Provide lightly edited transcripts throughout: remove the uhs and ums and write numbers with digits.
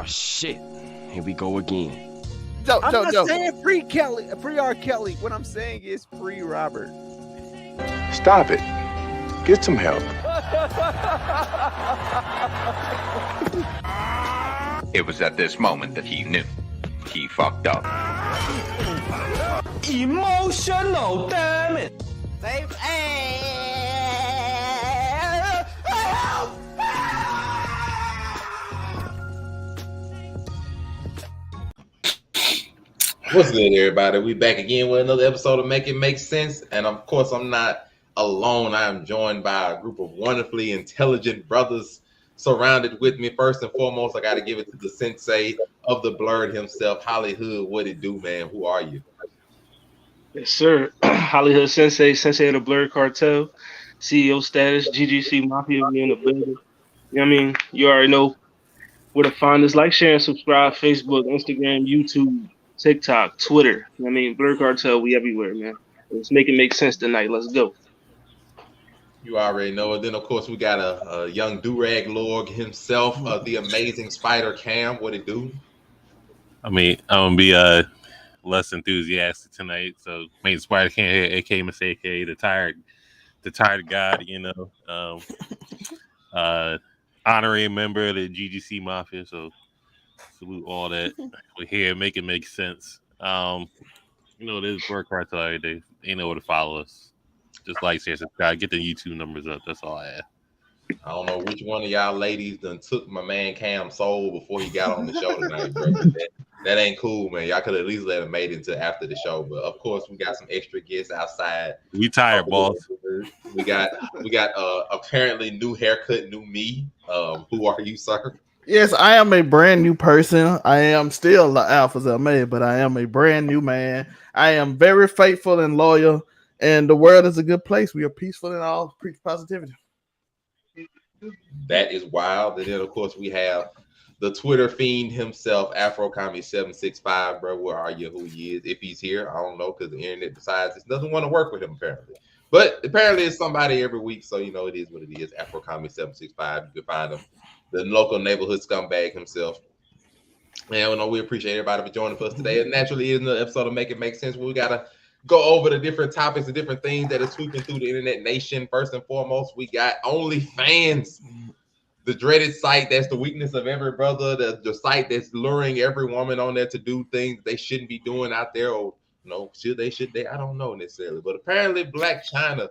shit. Here we go again. I'm not saying free Kelly, free R. Kelly. What I'm saying is free Robert. Stop it. Get some help. It was at this moment that he knew. He fucked up. Emotional damage. What's good, everybody? We back again with another episode of Make It Make Sense. And of course, I'm not alone. I am joined by a group of wonderfully intelligent brothers surrounded with me. First and foremost, I got to give it to the sensei of the blurred himself, Hollywood. What it do, man? Who are you? Yes, sir. Hollywood Sensei of the Blurred Cartel, CEO status, GGC Mafia, we in the building. You know what I mean? You already know where to find us. Like, share, and subscribe. Facebook, Instagram, YouTube, TikTok, Twitter. You know what I mean? Blurred Cartel, we everywhere, man. Let's make it make sense tonight. Let's go. You already know it. Then, of course, we got a young durag lord himself, the amazing Spider Cam. What it do? I mean, I'm gonna be less enthusiastic tonight. So, main Spider Cam here, aka Mr. aka the tired God. You know, honorary member of the GGC Mafia. So, salute all that. We're here, make it make sense. You know, there's Blurred Cartel every day. They know where to follow us. Just like share, subscribe, get the YouTube numbers up. That's all I have. I don't know which one of y'all ladies done took my man Cam's soul before he got on the show tonight, bro. That ain't cool, man. Y'all could at least let him made it until after the show. But of course, we got some extra guests outside. We tired, boss. We got apparently new haircut, new me. Who are you, sir? Yes, I am a brand new person. I am still the Alpha Zelmay, but I am a brand new man. I am very faithful and loyal, and the world is a good place. We are peaceful and all preach positivity. That is wild. And then, of course, we have the Twitter fiend himself, AfroComedy765, bro. Where are you? Who he is? If he's here, I don't know, because the internet decides it doesn't want to work with him, apparently. But apparently, it's somebody every week, so you know it is what it is. AfroComedy765. You can find him, the local neighborhood scumbag himself. And we appreciate everybody for joining us today. And naturally, in the episode of Make It Make Sense, we gotta go over the different topics, the different things that are sweeping through the internet nation. First and foremost, we got Onlyfans, the dreaded site that's the weakness of every brother, the site that's luring every woman on there to do things they shouldn't be doing out there, or should they? I don't know necessarily, but apparently Black China,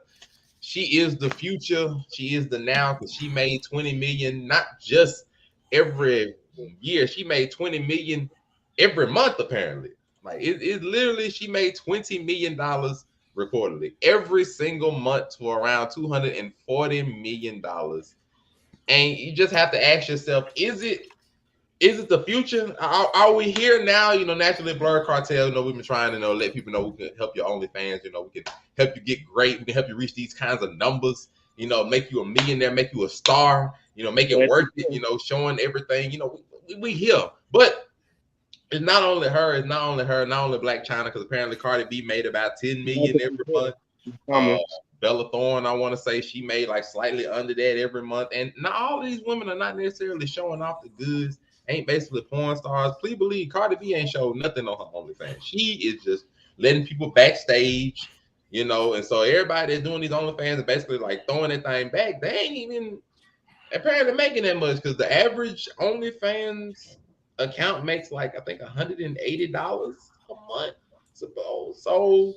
she is the future. She is the now, because she made 20 million, not just every year. She made 20 million every month, apparently. Like it literally, she made $20 million reportedly every single month for around $240 million. And you just have to ask yourself, is it the future? Are we here now? Naturally, Blurred Cartel, we've been trying to let people know we can help your OnlyFans. We can help you get great. We can help you reach these kinds of numbers. Make you a millionaire, make you a star. Make it worth it. Showing everything. We here, but it's not only her, not only Black China, because apparently Cardi B made about 10 million every month. Bella Thorne, I want to say she made like slightly under that every month. And not all of these women are not necessarily showing off the goods, ain't basically porn stars. Please believe Cardi B ain't showed nothing on her OnlyFans. She is just letting people backstage, and so everybody that's doing these OnlyFans are basically like throwing that thing back. They ain't even apparently making that much, because the average OnlyFans account makes like I think $180 a month. So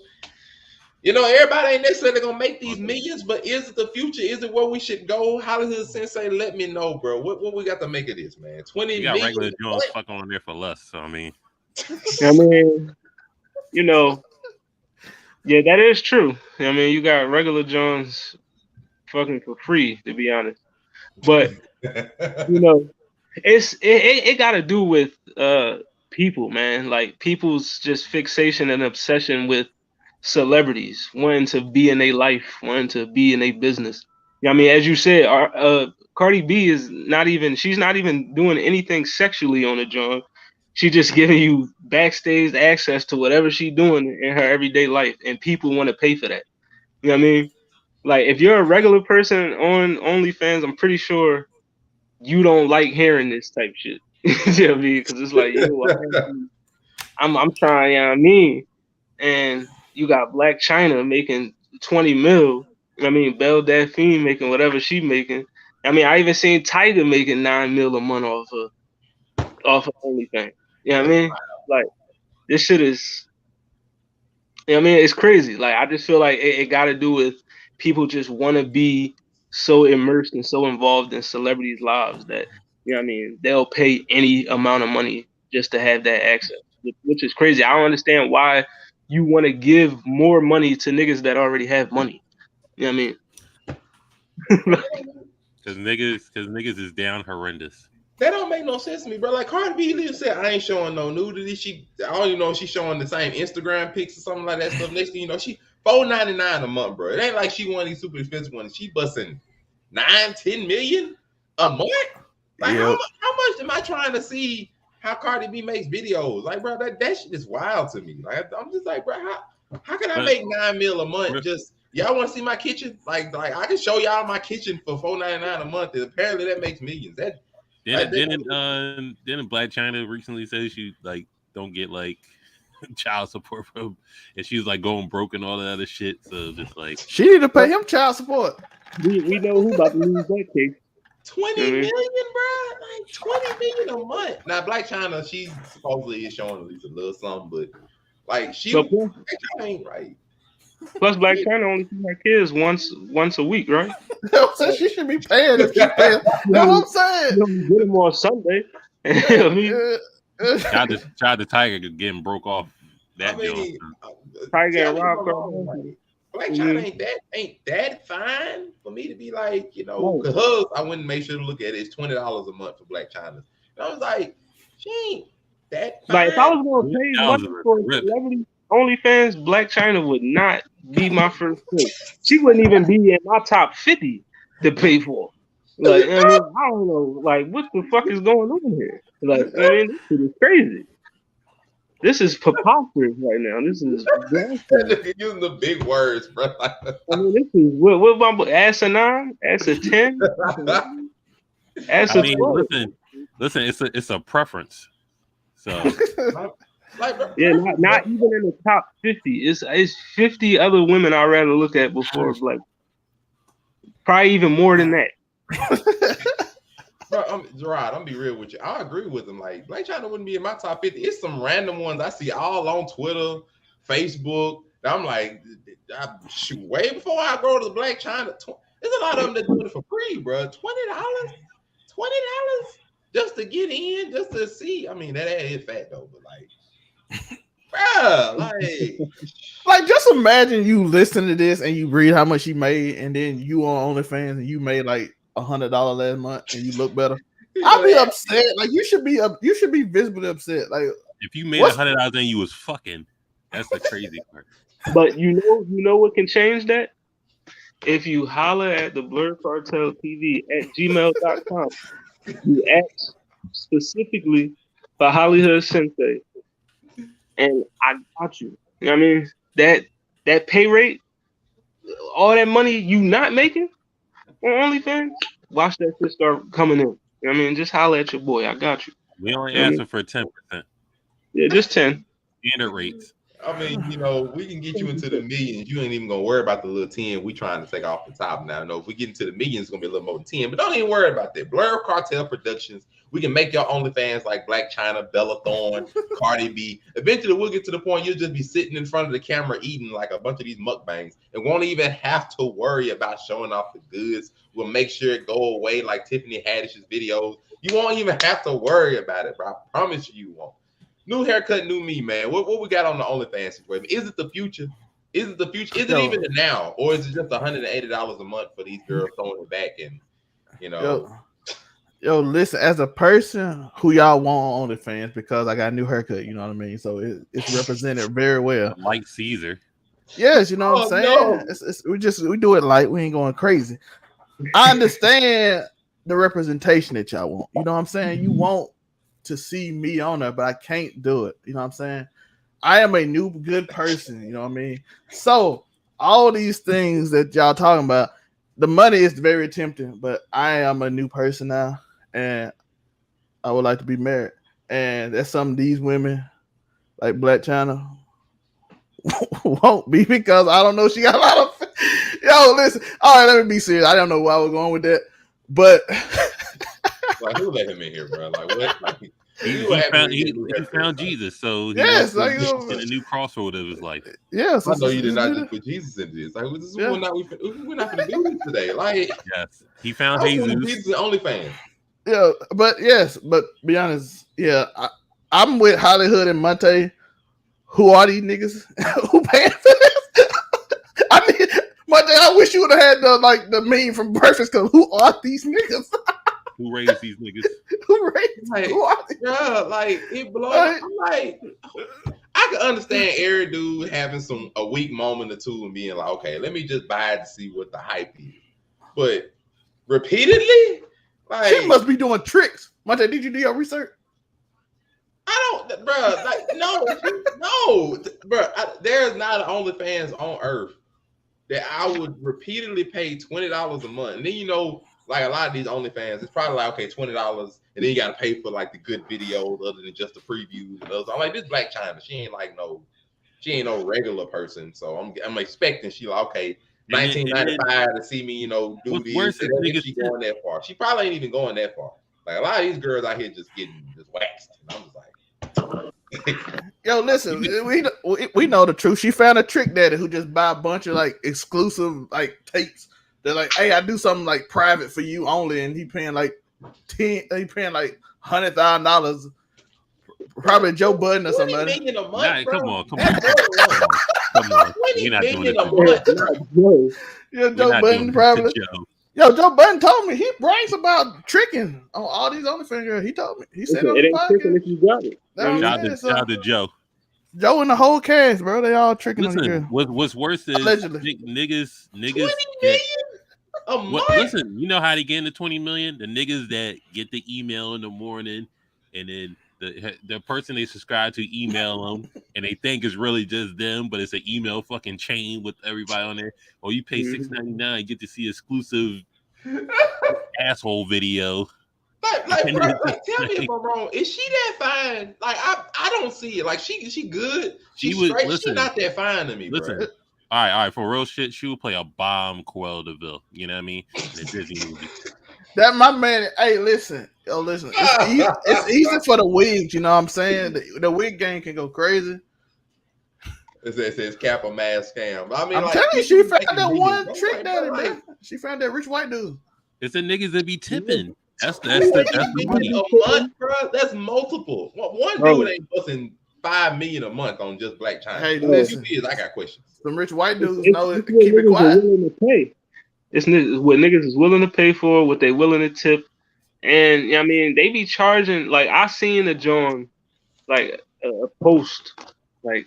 everybody ain't necessarily gonna make these millions, but is it the future? Is it where we should go? Hollywood Sensei, let me know, bro. What we got to make of this, man? 20 you got million. Regular Jones fucking on there for less. So I mean, yeah, that is true. You got Regular Jones fucking for free, to be honest. But it got to do with people, man. Like people's just fixation and obsession with celebrities, wanting to be in their life, wanting to be in their business. As you said, Cardi B is she's not even doing anything sexually on the joint. She just giving you backstage access to whatever she's doing in her everyday life, and people want to pay for that. You know what I mean? Like, if you're a regular person on OnlyFans, I'm pretty sure you don't like hearing this type shit. Yeah, because it's like, I'm trying, you know what I mean? And you got Black China making 20 mil. I mean, Belle Delphine making whatever she making. I mean, I even seen Tiger making 9 mil a month off of OnlyFans. You know what I mean? Like, this shit is, you know what I mean? It's crazy. Like, I just feel like it got to do with people just want to be so immersed and so involved in celebrities' lives that, you know what I mean, they'll pay any amount of money just to have that access, which is crazy. I don't understand why you want to give more money to niggas that already have money. You know what I mean? Because niggas is down horrendous. That don't make no sense to me, bro. Like Cardi B literally said, I ain't showing no nudity. I don't even know if she's showing the same Instagram pics or something like that stuff. Next thing you know, she $4.99 a month, bro. It ain't like she one of these super expensive ones. She busting 9-10 million a month. Like how much am I trying to see how Cardi B makes videos? Like, bro, that shit is wild to me. Like, I'm just like, bro, how can I make 9 mil a month? Just y'all want to see my kitchen? Like I can show y'all my kitchen for $4.99 a month. And apparently that makes millions. Didn't Black China recently say she like don't get like child support from, and she was like going broke and all that other shit. So just like she need to pay him child support. We know who about to lose that case. 20 million, bro. Like 20 million a month. Now Black China, she supposedly is showing at least a little something, but like Black China ain't right. Plus, Black China only see her kids once a week, right? So she should be paying if she paying. That's what I'm saying. You get them on Sunday. I mean, Child the Tiger getting broke off that joint. Tiger and Rob. Black China ain't that fine for me to be like, you know, because I wouldn't make sure to look at it. It's $20 a month for Black China. And I was like, she ain't that fine. Like if I was gonna pay money for a celebrity OnlyFans, Black China would not be my first choice. She wouldn't even be in my top 50 to pay for. Like, I mean, I don't know, like, what the fuck is going on here? Like, I mean, this shit is crazy. This is preposterous right now. This is using the big words, bro. I mean, this is what about asinine? As a 10? As a 12? Listen, it's a preference. So yeah, not even in the top 50. It's 50 other women I'd rather look at before Black. Probably even more than that. Bro, Gerard, I'm gonna be real with you. I agree with him. Like Black China wouldn't be in my top 50. It's some random ones I see all on Twitter, Facebook. I'm like, way before I go to the Black China. There's a lot of them that do it for free, bro. $20 just to get in, just to see. I mean, that is fat though, but like, bro, like just imagine you listen to this and you read how much she made, and then you on OnlyFans and you made like $100 last month and you look better. I'll be upset. Like you should be visibly upset. Like if you made $100 and you was fucking, that's the crazy part. But you know what can change that? If you holler at the Blur Cartel TV at gmail.com, you ask specifically for Hollywood Sensei, and I got you. You know what I mean? That pay rate, all that money you not making on OnlyFans, watch that shit start coming in. You know what I mean? Just holler at your boy. I got you. We only asking for 10%. Yeah, just 10. Standard rates. I mean, you know, we can get you into the millions. You ain't even gonna worry about the little 10 we trying to take off the top now. No, if we get into the millions, it's gonna be a little more than 10. But don't even worry about that. Blur Cartel Productions. We can make your OnlyFans like Black China, Bella Thorne, Cardi B. Eventually, we'll get to the point you'll just be sitting in front of the camera eating like a bunch of these mukbangs and won't even have to worry about showing off the goods. We'll make sure it go away like Tiffany Haddish's videos. You won't even have to worry about it, bro. I promise you won't. New haircut, new me, man. What we got on the OnlyFans situation? Is it the future? Is it the future? Is it even the now? Or is it just $180 a month for these girls throwing it back and, you know? Yo, listen, as a person who y'all want on OnlyFans because I got a new haircut, you know what I mean? So it's represented very well. Like Caesar. Yes, you know what I'm saying? No. We do it light. We ain't going crazy. I understand the representation that y'all want. You know what I'm saying? You want to see me on there, but I can't do it. You know what I'm saying? I am a new good person. You know what I mean? So all these things that y'all talking about, the money is very tempting, but I am a new person now, and I would like to be married, and that's something these women like Black China won't be because I don't know. She got a lot of. Yo, listen. All right, let me be serious. I don't know where I was going with that, but Like, who let him in here, bro? Like, what? Like, He found Jesus, so he yes, wants like, to in a new crossroad of his life. yes. I know you did not just put Jesus into this. Like, we're not going to do this today. Like, yes, he found I Jesus. Jesus Onlyfans. Yeah, but be honest. Yeah, I'm with Hollywood and Monte. Who are these niggas? Who paying for this? I mean, Monte, I wish you would have had the meme from Breakfast Club. Who are these niggas? Who raised these niggas? Who raised? Like, who are these? yeah, like it blows. Like, I'm like, I can understand every dude having a weak moment or two and being like, okay, let me just buy it to see what the hype is. But repeatedly, like, she must be doing tricks. Monte, did you do your research? I don't, bro. Like, no, bro. There's not an OnlyFans on earth that I would repeatedly pay $20 a month. And then like a lot of these OnlyFans, it's probably like, okay, $20, and then you got to pay for like the good videos other than just the previews and those. I'm like, this Black China, she ain't no regular person. So I'm expecting she like, okay, $19.95 to see me, do this. If she going that far, she probably ain't even going that far. Like a lot of these girls out here just getting waxed, and I'm just like. Yo, listen, we know the truth. She found a trick daddy who just buy a bunch of like exclusive like tapes. They're like, hey, I do something like private for you only, and he paying like $100,000, probably Joe Budden or something. $20 million a month, bro. Come on. You're not doing it. Yeah, Joe Budden probably. Yo, Joe Budden told me he brags about tricking on all these OnlyFans girls. He told me. He said on it the ain't podcast. tricking if you got it. Shout out to Joe. Joe and the whole cast, bro. They all tricking on the girl. What's worse is Allegedly. niggas. $20 million a month. Listen, you know how they get into 20 million? The niggas that get the email in the morning, and then the person they subscribe to email them, and they think it's really just them, but it's an email fucking chain with everybody on there. Or you pay $6.99, get to see exclusive asshole video. Like, tell me if I'm wrong. Is she that fine? Like, I don't see it. Like, she good. She's straight. She's not that fine to me, bro. All right, for real shit, she would play a bomb Cruella de Vil. You know what I mean? In a Disney movie. That my man. Hey, listen. It's easy for the wigs. You know what I'm saying? The wig game can go crazy. It says cap a mask scam. I mean, I'm like, telling you, she found that one trick like, daddy, like, man. She found that rich white dude. It's the niggas that be tipping. That's the money. A month, bro. That's multiple. One dude ain't busting $5 million a month on just Black China. Hey, listen. I got questions. Some rich white dudes know it. Keep it quiet. It's what niggas is willing to pay for, what they willing to tip, and I mean they be charging. Like I seen a John, like a post, like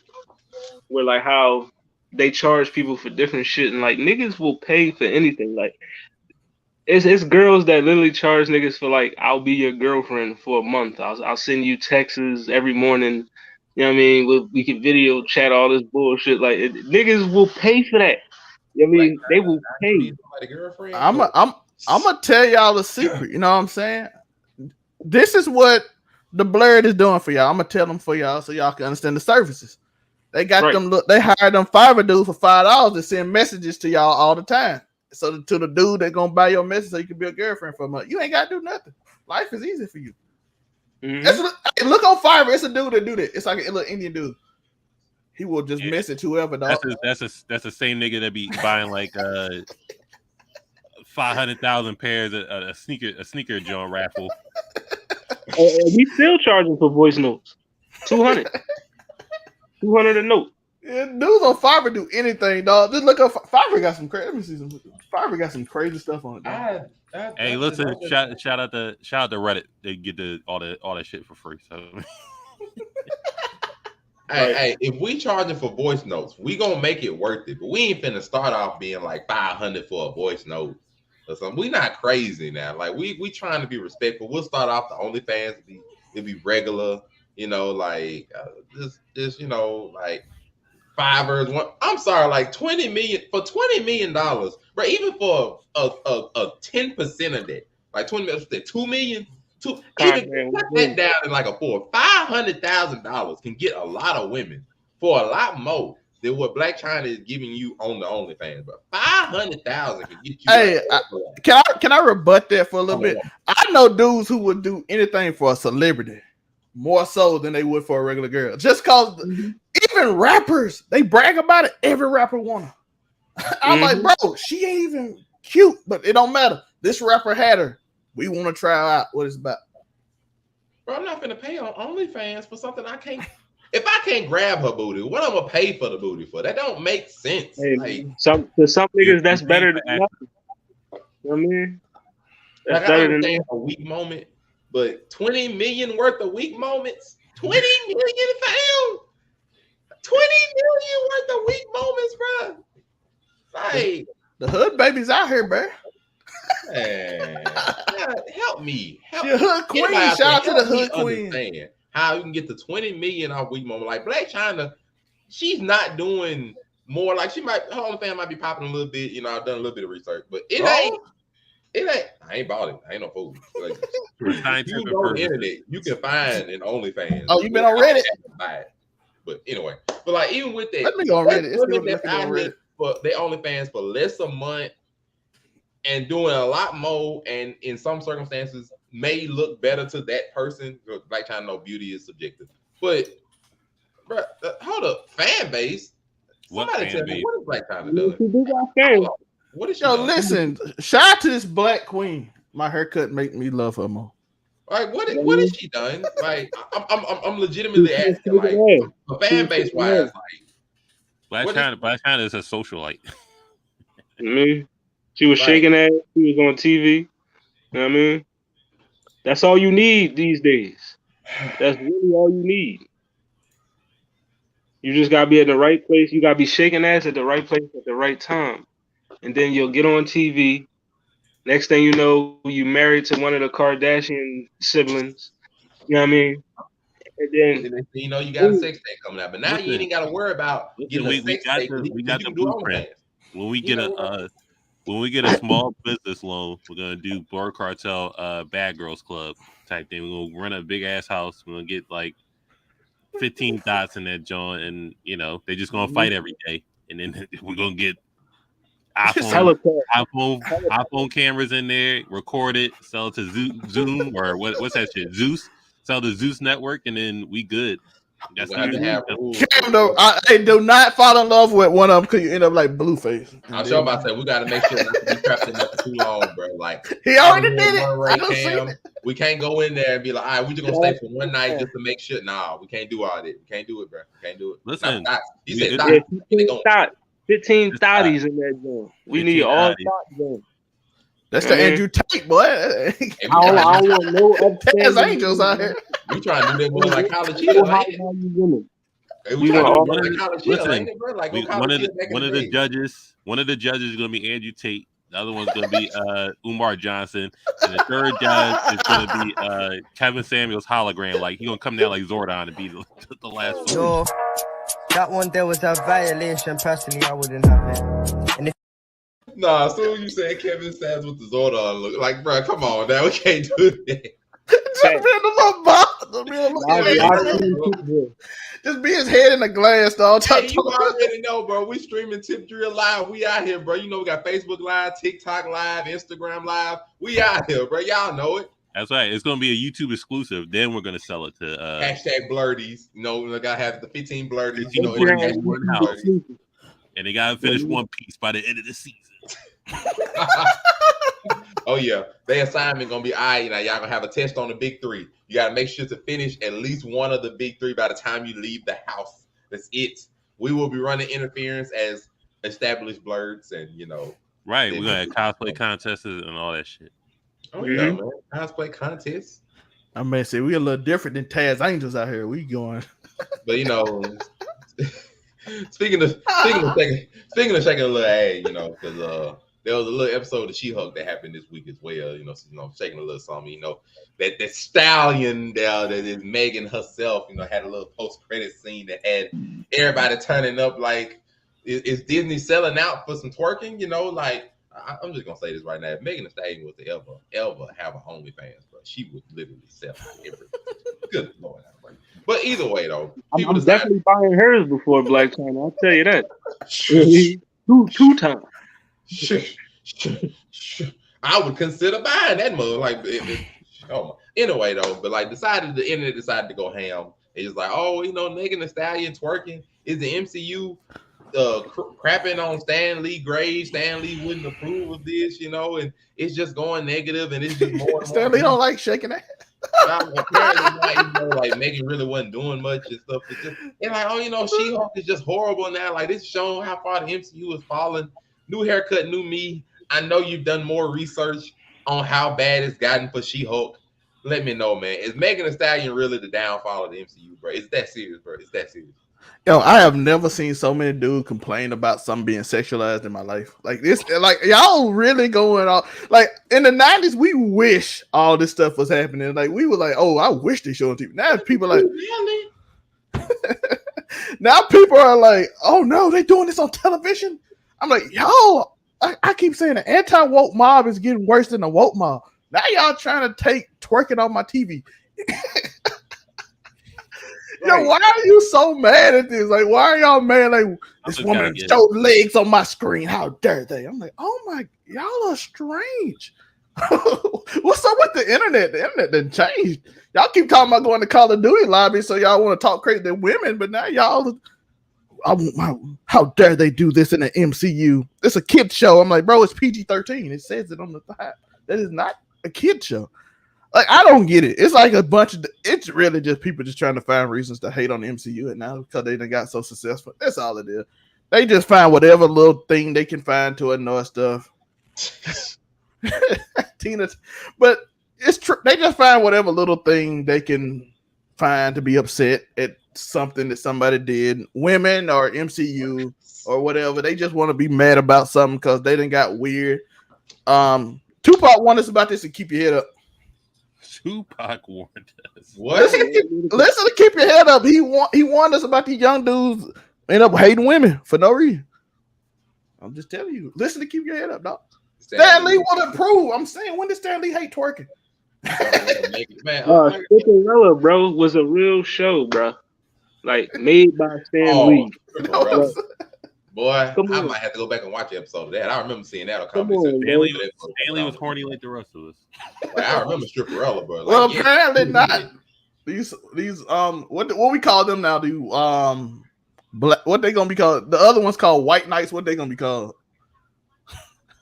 where like how they charge people for different shit, and like niggas will pay for anything. Like it's girls that literally charge niggas for like I'll be your girlfriend for a month. I'll send you texts every morning. You know what I mean? We can video chat all this bullshit. Like niggas will pay for that. I mean, like, they will pay. I'm gonna tell y'all a secret. You know what I'm saying? This is what the Blurred is doing for y'all. I'm gonna tell them for y'all so y'all can understand the services. They got them. They hired them Fiverr dudes for $5 to send messages to y'all all the time. So to the dude that gonna buy your message so you can be a girlfriend for a month. You ain't gotta do nothing. Life is easy for you. Mm-hmm. Look on Fiverr. It's a dude that do that. It's like a little Indian dude. He will just message whoever. That's the same nigga that be buying like 500,000 pairs of a sneaker joint raffle. We still charging for voice notes. 200 a note. Yeah, dudes on Fiverr do anything, dog. Just look up Fiverr got some crazy. Let me see some. Fiverr got some crazy stuff on it. Hey, listen! Shout out to Reddit. They get all that shit for free. So. Hey, if we charging for voice notes, we gonna make it worth it. But we ain't finna start off being like $500 for a voice note or something. We not crazy now. Like we trying to be respectful. We'll start off the OnlyFans. It'll be regular. Like just like Fiverr's one. I'm sorry, like $20 million for $20 million, bro. Even for a 10% of that, like $20 million, $2 million. To Content even was cut that down in like a four, $500,000 can get a lot of women for a lot more than what Black China is giving you on the OnlyFans. But 500,000 can get you. Hey, can I rebut that for a little bit? I know dudes who would do anything for a celebrity more so than they would for a regular girl. Just cause even rappers, they brag about it. Every rapper wanna. I'm like, bro, she ain't even cute, but it don't matter. This rapper had her. We want to try out what it's about. Bro, I'm not gonna pay on OnlyFans for something I can't. If I can't grab her booty, what I'm gonna pay for the booty for? That don't make sense. Hey, like, some niggas that's better than nothing. You know what I mean? That's like I better than understand a weak moment, but 20 million worth of weak moments, 20 million found, 20 million worth of weak moments, bro. Like the hood babies out here, bro. Man, help me. Help the hood queen. Shout out to the hood queen. Understand how you can get to 20 million off week moment. Like Black China, she's not doing more. Like she might, her OnlyFans might be popping a little bit. You know, I've done a little bit of research, but it ain't. I ain't bought it. I ain't no fool. Like, you go on the internet, you can find an OnlyFans. Oh, you been on Reddit? Buy it. But anyway, but like even with that, let me go on Reddit. For they OnlyFans for less a month. And doing a lot more, and in some circumstances, may look better to that person. Black China, no, beauty is subjective. But, bro, hold up, fan base. Somebody tell me, what is Black China doing? What is she doing? Listen, shout out to this Black queen. My haircut make me love her more. Like, what is she done? Like, I'm legitimately asking, like, fan base wise, like, Black China is a socialite. She was shaking ass. She was on TV. You know what I mean? That's all you need these days. That's really all you need. You just gotta be at the right place. You gotta be shaking ass at the right place at the right time, and then you'll get on TV. Next thing you know, you married to one of the Kardashian siblings. You know what I mean? And then you know you got a sex tape coming out, but now you ain't got to worry about getting a sex tape. We got the blueprint. When we get a small business loan, we're gonna do Bird Cartel Bad Girls Club type thing. We're gonna rent a big ass house. We're gonna get like 15 dots in that joint, and you know they're just gonna fight every day. And then we're gonna get iPhone cameras in there, record it, sell it to Zoom or what's that shit? Zeus. Sell the Zeus network, and then we good. That's Cam, do not fall in love with one of them because you end up like Blueface. I was sure about to say we got to make sure not to be trapped in there for too long, bro. Like he already did it. We can't go in there and be like, all right, we're just gonna stay for one night just to make sure. Nah, we can't do all that. We can't do it, bro. We can't do it. Listen, he said 15 thotties in that joint. We need all thoughts. That's the Andrew Tate, boy. I don't want no upstairs angels out here. We trying to do that more like college hill. One of the judges is gonna be Andrew Tate. The other one's gonna be Umar Johnson, and the third judge is gonna be Kevin Samuels hologram. Like he gonna come down like Zordon and be the last one. So that one there was a violation. Personally, I wouldn't have it. And nah, as soon as you said Kevin Samuels with the Zordon look, like, bro, come on, now we can't do that. Just be his head in the glass, dog. Hey, you already know, bro. We streaming Tip Drill Live. We out here, bro. You know we got Facebook Live, TikTok Live, Instagram Live. We out here, bro. Y'all know it. That's right. It's gonna be a YouTube exclusive. Then we're gonna sell it to hashtag Blurdies. You know, we gotta have the 15 Blurdies. You know, one house. And they gotta finish One Piece by the end of the season. Oh yeah, their assignment gonna be all right. Now y'all gonna have a test on the big three. You gotta make sure to finish at least one of the big three by the time you leave the house. That's it. We will be running interference as established blurs, and you know. Right, we're gonna have cosplay contests and all that shit. Oh yeah, man. Cosplay contests. I may say we a little different than Taz Angels out here. We going, but you know. Speaking of shaking a little ass, you know, because there was a little episode of She-Hulk that happened this week as well. You know, shaking a little something. You know, that Stallion there that is Megan herself. You know, had a little post-credit scene that had everybody turning up. Like, is Disney selling out for some twerking? You know, like I'm just gonna say this right now. If Megan Thee Stallion was to ever have an OnlyFans, bro, she would literally sell out everything. Good Lord. But either way, though, I'm definitely buying hers before Black China. I'll tell you that. two times. I would consider buying that mug. Like, anyway, though, but like, the internet decided to go ham. It's like, oh, Megan Thee Stallion twerking. Is the MCU crapping on Stan Lee grave? Stan Lee wouldn't approve of this, and it's just going negative, and it's just more. Stan Lee don't like shaking that. Apparently, like Megan really wasn't doing much and stuff. It's just, and like, She-Hulk is just horrible now. Like, this is showing how far the MCU is falling. New haircut, new me. I know you've done more research on how bad it's gotten for She-Hulk. Let me know, man. Is Megan Thee Stallion really the downfall of the MCU, bro? It's that serious, bro. It's that serious. Yo, I have never seen so many dudes complain about something being sexualized in my life. Like this, like y'all really going on. Like in the 90s, we wish all this stuff was happening. Like we were like, oh, I wish they showed TV. Now people are like, now people are like, oh no, they doing this on television. I'm like, yo, I keep saying the anti-woke mob is getting worse than the woke mob. Now y'all trying to take twerking on my TV. Yo, why are you so mad at this? Like, why are y'all mad? Like, this woman showed legs on my screen. How dare they? I'm like, oh my, y'all are strange. What's up with the internet? The internet done changed. Y'all keep talking about going to Call of Duty lobby, so y'all want to talk crazy to women, but now y'all, how dare they do this in the MCU? It's a kid show. I'm like, bro, it's PG-13. It says it on the top. That is not a kid show. Like, I don't get it. It's like it's really just people just trying to find reasons to hate on the MCU, and now because they done got so successful. That's all it is. They just find whatever little thing they can find to annoy stuff. But it's true. They just find whatever little thing they can find to be upset at something that somebody did, women or MCU or whatever. They just want to be mad about something because they done got weird. Tupac warned us about this and keep your head up. Tupac warned us. What? Listen to keep your head up. He warned us about these young dudes end up hating women for no reason. I'm just telling you. Listen to keep your head up, dog. Stan Lee would approve. I'm saying, when did Stan Lee hate twerking? Cinderella, bro, was a real show, bro. Like, made by Stan Lee. Boy, I might have to go back and watch the episode of that. I remember seeing that on Comedy Central. Stanley was horny like the rest of us. Like, I remember Stripperella, bro. Like, well, apparently not. These what we call them now? Black, what they gonna be called? The other one's called White Knights. What they gonna be called?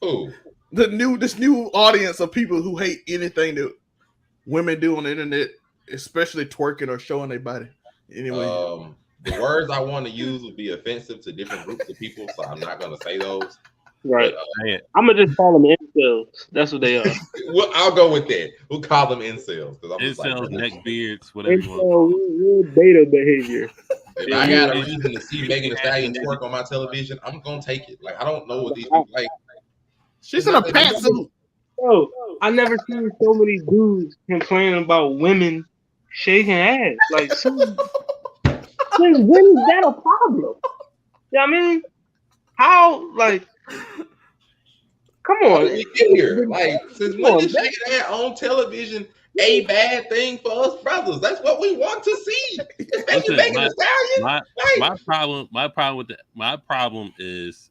Who? This new audience of people who hate anything that women do on the internet, especially twerking or showing their body. Anyway. The words I want to use would be offensive to different groups of people, so I'm not going to say those. Right. But, I'm going to just call them incels. That's what they are. Well, I'll go with that. We'll call them incels. Incels, neckbeards, whatever you want. Real beta behavior. If I got a reason to see Megan Thee Stallion twerk on my television, I'm going to take it. Like, I don't know what these people like. She's in a pantsuit. Bro, I never seen so many dudes complaining about women shaking ass. Like, when is that a problem? You know what I mean? How, like, come on. We get here. Like, since when did shaking ass on television a bad thing for us brothers? That's what we want to see. My problem is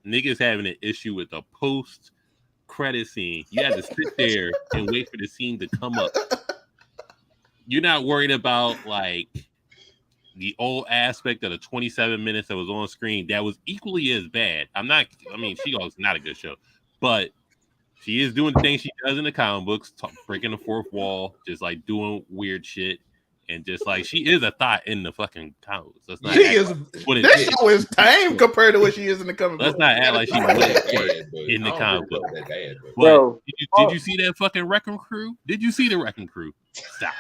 niggas having an issue with the post-credit scene. You have to sit there and wait for the scene to come up. You're not worried about, like, the old aspect of the 27 minutes that was on screen that was equally as bad. She-Hulk's not a good show, but she is doing the things she does in the comic books, breaking the fourth wall, just like doing weird shit, and just like she is a thought in the fucking comic books. This show is tame compared to what she is in the comic books. Let's not act like she's in the comic book. But did you see that fucking Wrecking Crew? Did you see the Wrecking Crew? Stop.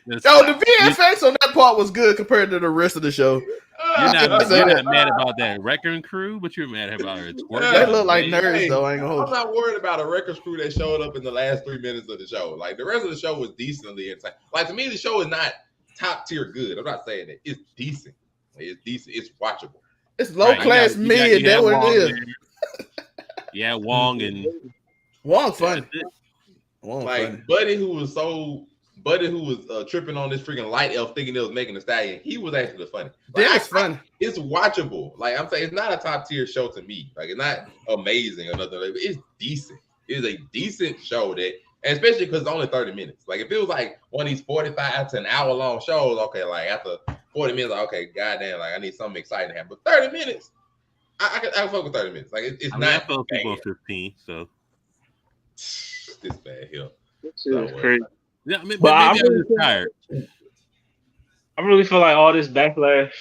Yo, the VFX on that part was good compared to the rest of the show. You're not mad about that Wrecking Crew, but you're mad about her twerking. They look like nerds, though. I'm not worried about a Wrecking Crew that showed up in the last 3 minutes of the show. Like, the rest of the show was decently insane. Like, to me, the show is not top tier good. I'm not saying that. It's decent. It's decent. It's watchable. It's low class mid. That's what it is. Yeah, Wong and Wong funny. that's it. Wong Like funny. Buddy, who was tripping on this freaking light elf, thinking it was making a stallion. He was actually funny. Like, That is funny. It's watchable. Like I'm saying, it's not a top tier show to me. Like it's not amazing or nothing. Like, it's decent. It is a decent show that, and especially because it's only 30 minutes. Like if it was like one of these 45 to an hour long shows, okay, like after 40 minutes, like, okay, goddamn, like I need something exciting to happen. But 30 minutes, I can fuck with 30 minutes. Like it's I mean, not I felt bad. people 15, so This bad here. This is crazy. yeah. I mean, But maybe I'm just tired. I really feel like all this backlash,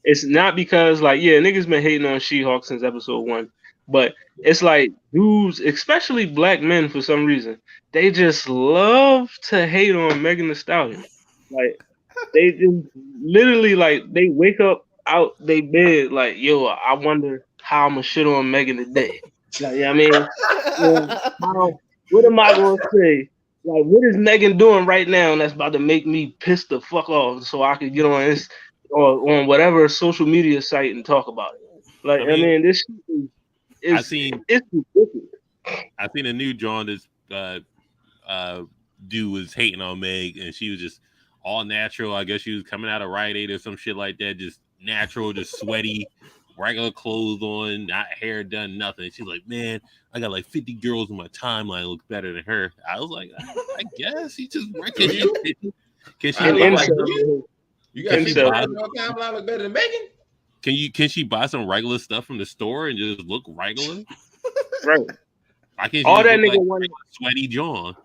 it's not because like, yeah, niggas been hating on She-Hulk since episode 1, but it's like dudes, especially black men for some reason, they just love to hate on Megan Thee Stallion. Like they just literally like they wake up out they bed like, yo, I wonder how I'm gonna shit on Megan today. Like, I mean, what am I gonna say? Like, what is Megan doing right now that's about to make me piss the fuck off so I can get on this or on whatever social media site and talk about it? Like, I mean this shit it's ridiculous. I seen a new John this dude was hating on Meg, and she was just all natural. I guess she was coming out of Rite Aid or some shit like that, just natural, just sweaty, regular clothes on, not hair done, nothing. She's like, man, I got like 50 girls in my timeline look better than her. I was like, I guess he just can she look like you got people on your timeline look better than Megan? Can she buy some regular stuff from the store and just look regular? Right. I can't. All that nigga nigga wanted sweaty John.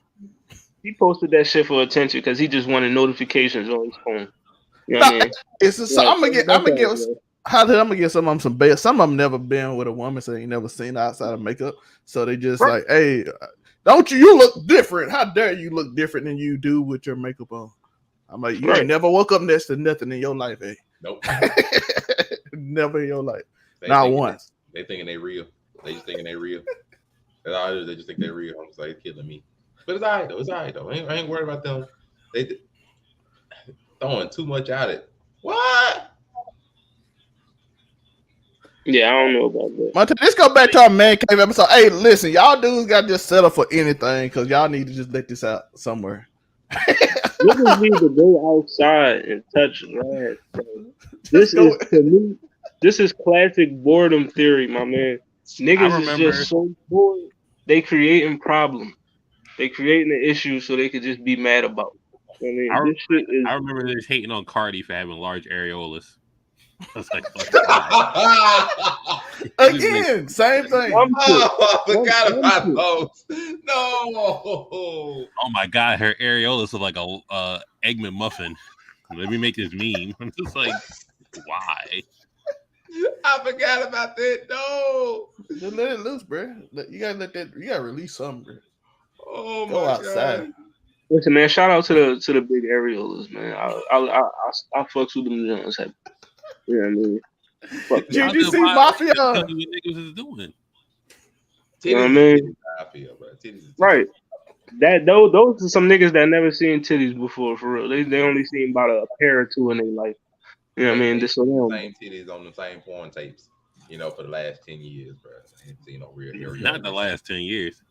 He posted that shit for attention because he just wanted notifications on his phone. You know what I mean? It's just, so I'm gonna get how did I'm gonna get some of them bad. Some of them never been with a woman, so they ain't never seen her outside of makeup. So they just like, hey, don't you look different? How dare you look different than you do with your makeup on? I'm like, you ain't never woke up next to nothing in your life, eh? Nope. Never in your life. Not once. They thinking they real. They just thinking they real. That's all it is. They just think they're real. I'm just like, it's killing me. But it's all right though. It's all right though. I ain't worried about them. They throwing too much at it. What? Yeah, I don't know about that. Let's go back to our man cave episode. Hey, listen, y'all dudes got to just settle for anything because y'all need to just let this out somewhere. Niggas need to go outside and touch grass. This is to me. This is classic boredom theory, my man. Niggas is just so bored. They creating problems. They creating an issue so they could just be mad about it. I remember they was hating on Cardi for having large areolas. I was like, again, same thing. I forgot about those. No. Oh my god, her areolas look like a Eggman muffin. Let me make this meme. I'm just like, why? I forgot about that. No. Just let it loose, bro. You gotta let that. You gotta release something, bro. Oh my Go outside. God. Listen, man. Shout out to the big areolas, man. I fucks with them Jones. You know what I mean? GGC Mafia. What niggas is doing? You know what I mean? Right. Those are some niggas that never seen titties before, for real. They only seen about a pair or two in their life. You know what I mean? This same titties on the same porn tapes, for the last 10 years, bro. I ain't seen no real. Not the last 10 years.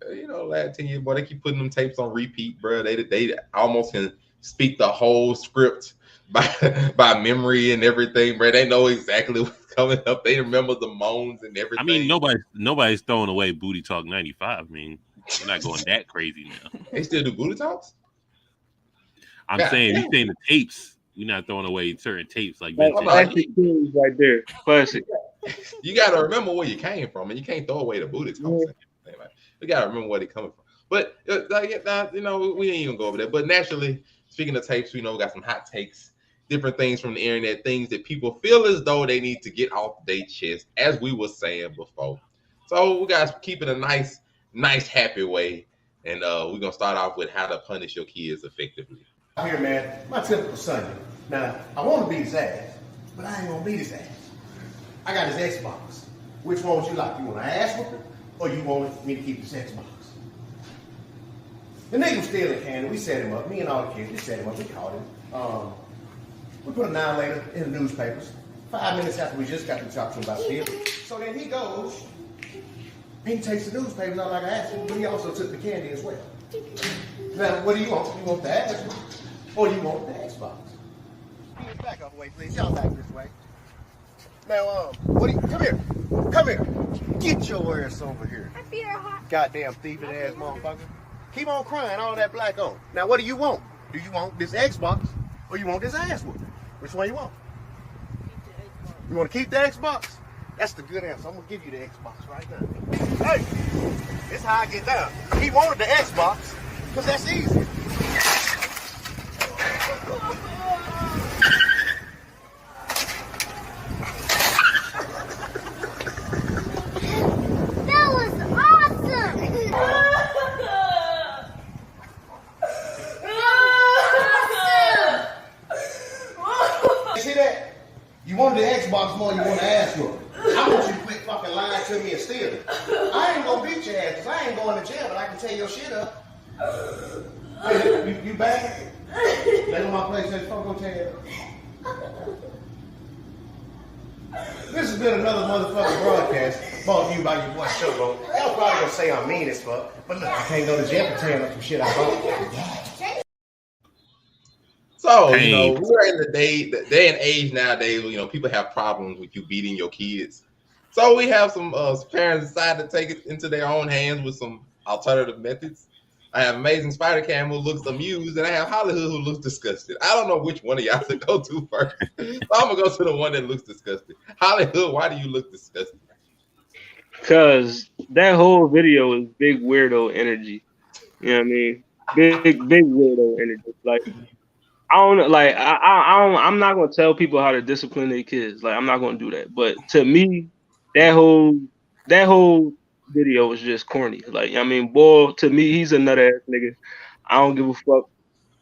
Last 10 years, boy, they keep putting them tapes on repeat, bro. They almost can speak the whole script by memory and everything, bro. They know exactly what's coming up. They remember the moans and everything. I mean, nobody's throwing away Booty Talk 95. I mean, they're not going that crazy now. They still do Booty Talks? I'm saying, you saying the tapes. We're not throwing away certain tapes like classic right there. Classic. You got to remember where you came from, and you can't throw away the Booty Talks. Yeah. You got to remember where they coming from. But we ain't even go over there. But naturally, speaking of tapes, we got some hot takes, different things from the internet, things that people feel as though they need to get off their chest, as we were saying before. So we guys keep it a nice, happy way, and we're gonna start off with how to punish your kids effectively. Here, man, my typical Sunday. Now, I want to beat his ass, but I ain't gonna beat his ass. I got his Xbox. Which one would you like? You want an ass whooping, or you want me to keep this Xbox? The nigga was stealing candy. We set him up. Me and all the kids, we set him up. We caught him. We put a 9 later in the newspapers. 5 minutes after we just got to talk to him about stealing. So then he goes And he takes the newspapers out like I asked him, but he also took the candy as well. Now, what do you want? You want the Xbox? Or you want the Xbox? Back off way, please. Y'all back this way. Now, what do you, come here. Come here. Get your ass over here. I feel hot. Goddamn thieving ass motherfucker. Keep on crying, all that black on. Now, what do you want? Do you want this Xbox or you want this ass whooping? Which one you want? You want to keep the Xbox? That's the good answer. I'm going to give you the Xbox right now. Hey, this is how I get down. He wanted the Xbox because that's easy. That was awesome. See that? You wanted the Xbox more than you want to ask for it. I want you to quit fucking lying to me and stealing. I ain't gonna beat your ass because I ain't going to jail, but I can tear your shit up. Hey, you back? That's my PlayStation. Fuck, go tear it up. This has been another motherfucking broadcast brought to you by your boy Showboat. Y'all probably gonna say I'm mean as fuck, but look, I can't go to jail for tearing up some shit I bought. So, you know, we're in the day and age nowadays, you know, people have problems with you beating your kids. So we have some parents decide to take it into their own hands with some alternative methods. I have Amazing Spider Cam who looks amused, and I have Hollywood who looks disgusted. I don't know which one of y'all to go to first. So I'm gonna go to the one that looks disgusted. Hollywood, why do you look disgusted? Because that whole video is big weirdo energy. You know what I mean? Big weirdo energy. Like, I don't know, like I'm not gonna tell people how to discipline their kids. Like, I'm not gonna do that. But to me, that whole video was just corny. Like, I mean, boy, to me, he's a nut ass nigga. I don't give a fuck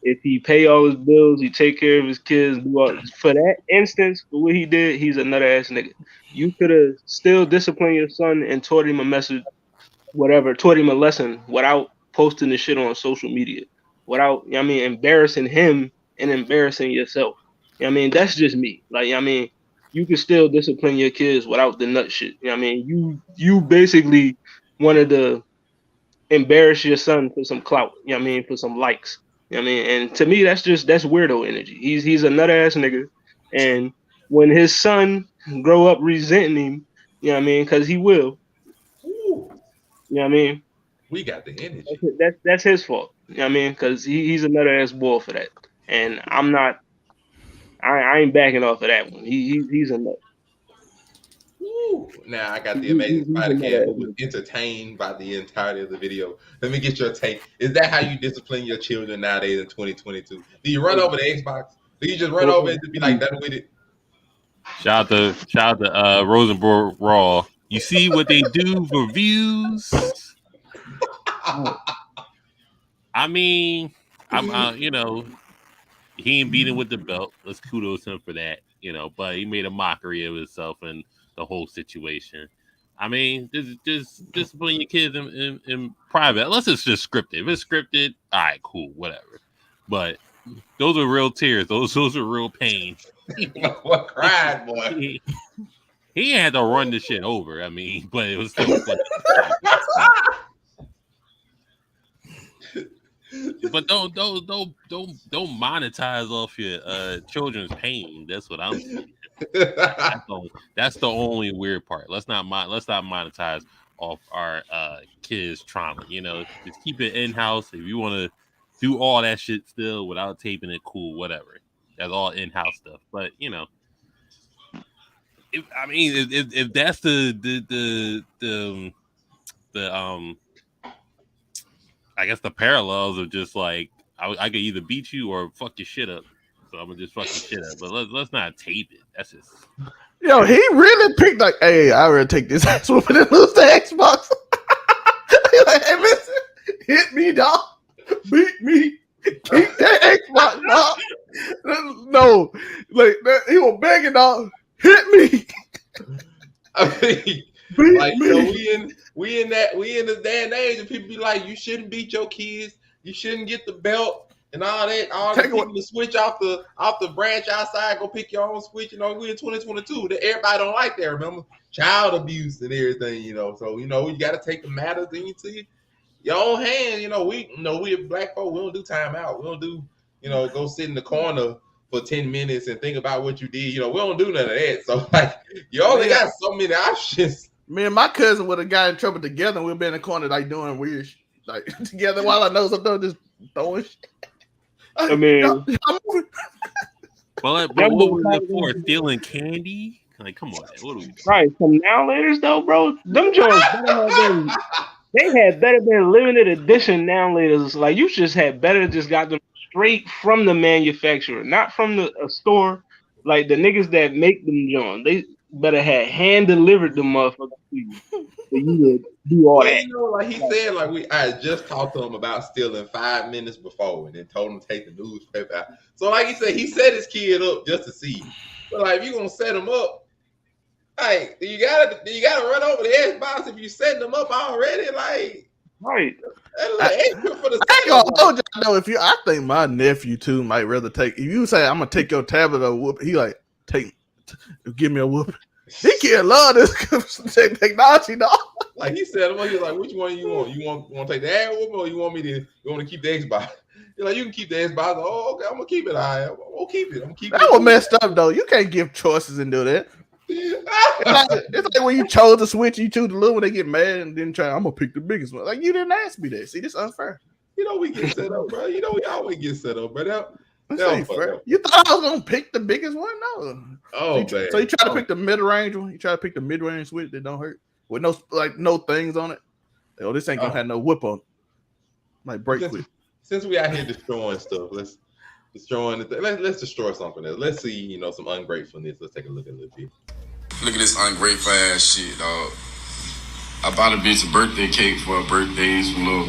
if he pay all his bills, he take care of his kids. Do all, for that instance, for what he did, he's a nut ass nigga. You could have still disciplined your son and taught him a message, whatever, taught him a lesson without posting the shit on social media, without, you know what I mean, embarrassing him and embarrassing yourself. You know what I mean? That's just me. Like, you know what I mean, you can still discipline your kids without the nut shit. You know what I mean? You basically wanted to embarrass your son for some clout, you know what I mean, for some likes. You know what I mean? And to me, that's weirdo energy. He's a nut ass nigga. And when his son grow up resenting him, you know what I mean, because he will. Ooh. You know what I mean? We got the energy. That's his fault. You know what I mean? Because he's a nut ass boy for that. And I'm not. I ain't backing off of that one. He's a nut. Ooh. Now I got the Amazing Spider Cam who was entertained by the entirety of the video. Let me get your take. Is that how you discipline your children nowadays in 2022? Do you run over the Xbox? Do you just run over it and be like done with it? Shout out to Rosenborg Raw. You see what they do for views? I mean, I'm you know, he ain't beating with the belt. Let's kudos him for that, you know. But he made a mockery of himself and the whole situation. I mean, just discipline your kids in private, unless it's just scripted. If it's scripted, all right, cool, whatever. But those are real tears. Those are real pain. What cried, boy? He had to run the shit over. I mean, but it was still funny. But don't monetize off your children's pain. That's what I'm saying. That's the only weird part. Let's not monetize off our kids' trauma. You know, just keep it in house. If you want to do all that shit still without taping it, cool, whatever. That's all in house stuff. But you know, if that's the I guess the parallels of just like I could either beat you or fuck your shit up. So I'm gonna just fuck your shit up. But let's not tape it. That's just Yo, he really picked like, hey, I already take this ass whooping and lose the Xbox. He's like, hey, listen, hit me, dog. Beat me. Keep that Xbox, dog. No, like he was begging, dog. Hit me. I mean, beat like me. you know, we in this day and age, and people be like, you shouldn't beat your kids. You shouldn't get the belt. and all the people to switch off the branch outside, go pick your own switch. We in 2022. Everybody don't like that. Remember, child abuse and everything. So you got to take the matters into your own hands. We black folk. We don't do timeout. We don't do go sit in the corner for 10 minutes and think about what you did. We don't do none of that. So like, you only got so many options. Me and my cousin would have got in trouble together, and we'd be in the corner like doing weird shit, like together while I know something, just throwing shit. I mean, but what was it for? Stealing candy? Like, come on, what are we doing? Right, some now laters though, bro. Them joints had better been limited edition now laters. Like, you just had better just got them straight from the manufacturer, not from a store. Like the niggas that make them joints, they better have hand delivered them motherfuckers to you. So you would do all that. Like he said, I had just talked to him about stealing 5 minutes before, and then told him to take the newspaper out. So like he said, he set his kid up just to see. But like, if you gonna set him up, like you gotta run over the Xbox if you setting them up already. Like, right. I think my nephew too might rather take. If you say I'm gonna take your tablet or whoop, he like give me a whoop. He can't love this technology, dog. Like he said, he was like, which one you want? You want to take the ad whoop, or you want to keep the Xbox? You're like, you can keep the Xbox. Oh, okay, I'm gonna keep it. I'll keep it. That was messed up though. You can't give choices and do that. It's like when you chose the Switch, you choose the little one, they get mad and then I'm gonna pick the biggest one. Like, you didn't ask me that. See, this is unfair. We get set up, bro. We always get set up, bro. That fair. You thought I was gonna pick the biggest one? No. Oh, so you try to pick the mid-range one. You try to pick the mid-range Switch that don't hurt with no things on it. Oh, this ain't gonna have no whip on it. Like break quick. Since we out here destroying stuff, let's destroy something else. Let's see, some ungratefulness. Let's take a look at a little bit. Look at this ungrateful ass shit, dog. I bought a bitch a birthday cake for her birthday, some little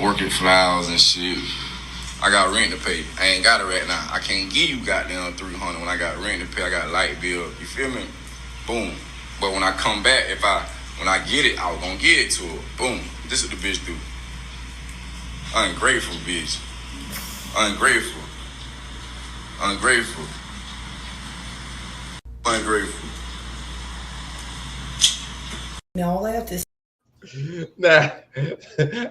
orchid flowers and shit. I got rent to pay. I ain't got it right now. I can't give you goddamn $300 when I got rent to pay. I got a light bill. You feel me? Boom. But when I come back, when I get it, I was gonna get it to her. Boom. This is what the bitch do. Ungrateful bitch. Ungrateful. Now all I have to say. Nah,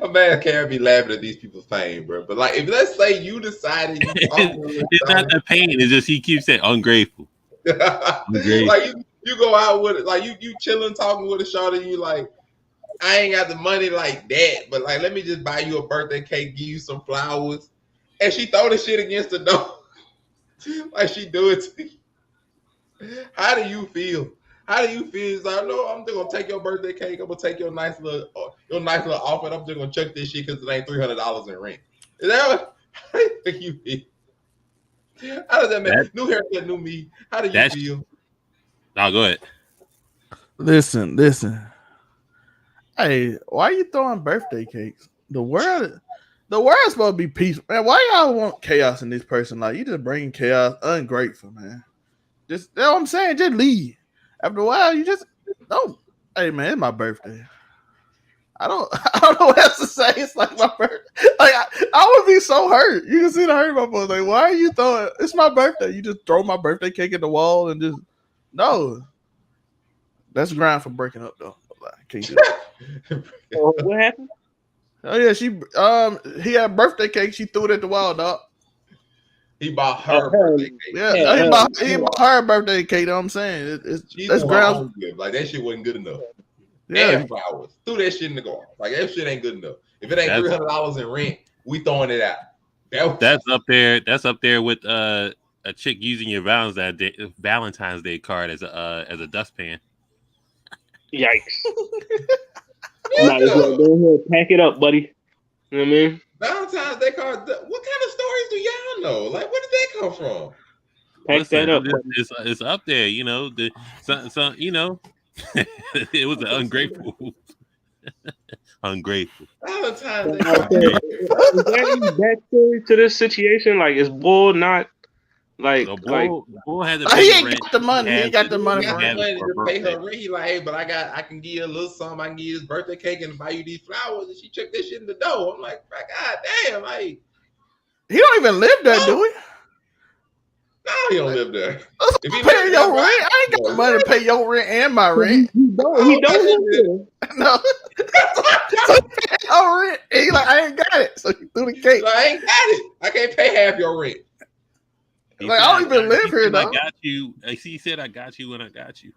a man can't be laughing at these people's pain, bro. But like, if let's say you decided it's not the pain, it's just he keeps saying ungrateful. Like you go out with it, like you chilling, talking with a shorty, you like, I ain't got the money like that, but like, let me just buy you a birthday cake, give you some flowers, and she throw the shit against the door, like she do it to you. How do you feel? It's like, no, I'm just gonna take your birthday cake. I'm gonna take your nice little offer. I'm just gonna chuck this shit because it ain't $300 in rent. Is that how you think you feel? How does that make new haircut, new me? How do you feel? No, go ahead. Listen. Hey, why are you throwing birthday cakes? The world is supposed to be peaceful, man. Why y'all want chaos in this person? Like, you just bring chaos. Ungrateful, man. That's what I'm saying. Just leave. After a while, you just don't. Hey, man, it's my birthday. I don't know what else to say. It's like my birthday. Like, I would be so hurt. You can see the hurt in my voice. Like, why are you throwing? It's my birthday. You just throw my birthday cake at the wall and just no. That's ground for breaking up, though. I can't do that. What happened? Oh yeah, he had birthday cake. She threw it at the wall, dog. He bought her birthday cake. Yeah, he bought her birthday cake. You know what I'm saying? That's ground. Like, that shit wasn't good enough. Yeah, and flowers. Threw that shit in the garbage. Like, that shit ain't good enough. If it ain't $300 in rent, we throwing it out. That's up there. That's up there with a chick using your Valentine's Day card as a dustpan. Yikes! Might as well go ahead, pack it up, buddy. You know what I mean? Valentine's Day card. What kind of stories do y'all know? Like, where did that come from? Pack that up. It's up there. You know, you know, it was an ungrateful. Ungrateful. Valentine's Day. Is there any backstory to this situation? Like, is Bull not like Bull had he ain't got the money. He ain't got the money to pay her rent. He like, hey, but I can give you a little something. I can give you this birthday cake and buy you these flowers. And she checked this shit in the door. I'm like, God damn, like. He don't even live there, do he? No, he don't live there. If he Pay lived your there, rent. I ain't got money to pay your rent and my rent. He don't live there. No. So he pay your rent. And he like, I ain't got it. So he threw the cake. Like, I ain't got it. I can't pay half your rent. Like, I don't even live here, though. I got you. He said, I got you when I got you.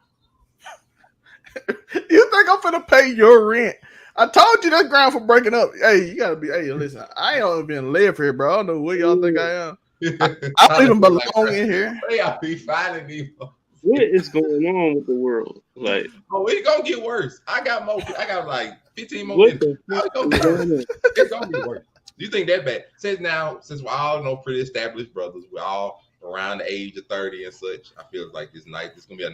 You think I'm finna pay your rent? I told you that's ground for breaking up. Hey, you gotta be. Hey, listen, I ain't even live here, bro. I don't know where y'all think I am. I don't even belong in here. I'll be finding these. What is going on with the world? Like, oh, it's gonna get worse. I got like 15 more what minutes. the fuck It's is going on? It's gonna get worse. Do you think that bad? Since we're all pretty established brothers, we're all around the age of 30 and such. I feel like it's nice. It's gonna be a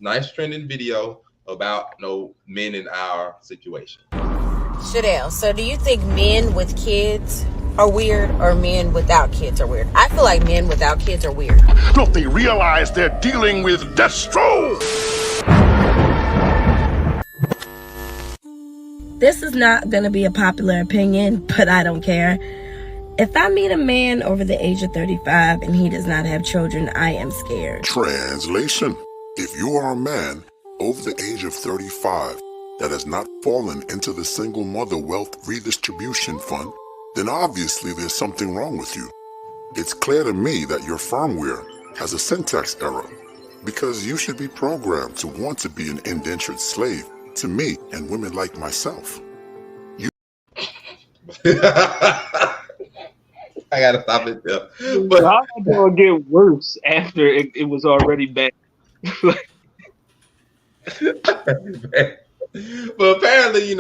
nice trending video about men in our situation. Shadell, so do you think men with kids are weird or men without kids are weird? I feel like men without kids are weird. Don't they realize they're dealing with Destro? This is not going to be a popular opinion, but I don't care. If I meet a man over the age of 35 and he does not have children, I am scared. Translation: if you are a man over the age of 35 that has not fallen into the single mother wealth redistribution fund, then obviously there's something wrong with you. It's clear to me that your firmware has a syntax error, because you should be programmed to want to be an indentured slave to me and women like myself. I gotta stop it there. But how is it gonna get worse after it was already bad? But apparently,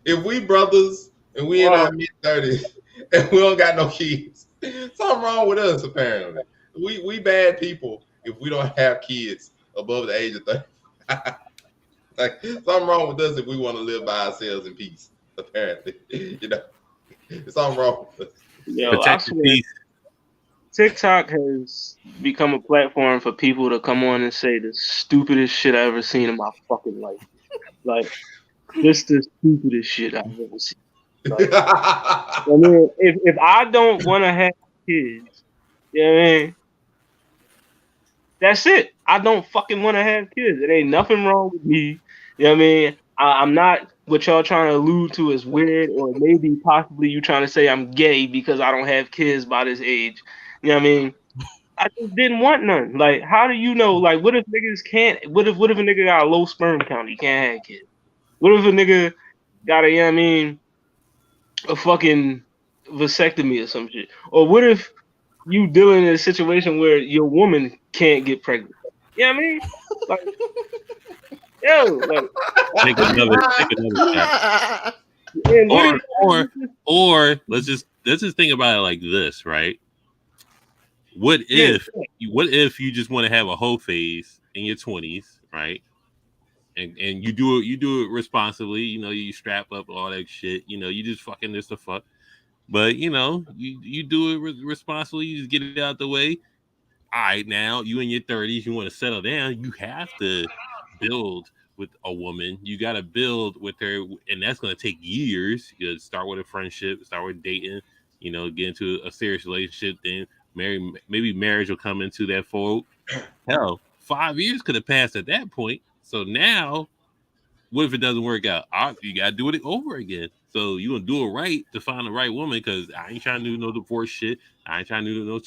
if we brothers and we in our mid-30s and we don't got no kids, something wrong with us. Apparently, we bad people if we don't have kids above the age of 30. Like, something wrong with us if we want to live by ourselves in peace. Apparently, something wrong with us. Yo, I swear, TikTok has become a platform for people to come on and say the stupidest shit I ever seen in my fucking life. Like, this the stupidest shit I've ever seen. Like, I mean, if I don't want to have kids, you know what I mean? That's it. I don't fucking want to have kids. It ain't nothing wrong with me. You know what I mean? I'm not what y'all trying to allude to as weird, or maybe possibly you trying to say I'm gay because I don't have kids by this age. You know what I mean? I just didn't want none. Like, how do you know? Like, what if niggas can't? What if a nigga got a low sperm count? He can't have kids. What if a nigga got a, you know what I mean, a fucking vasectomy or some shit? Or what if you dealing in a situation where your woman can't get pregnant? You know what I mean? Like, take another shot. Or let's just think about it like this, right? What if you just want to have a whole phase in your 20s, right? And you do it responsibly, you strap up all that shit, you just fucking this the fuck. But you do it responsibly, you just get it out the way. All right, now you in your 30s, you want to settle down, you have to build with a woman. You got to build with her, and that's going to take years. You gotta start with a friendship, start with dating, get into a serious relationship, then maybe marriage will come into that fold. Hell, 5 years could have passed at that point. So now, what if it doesn't work out? You got to do it over again. So you going to do it right to find the right woman, because I ain't trying to do no divorce shit. I ain't trying to do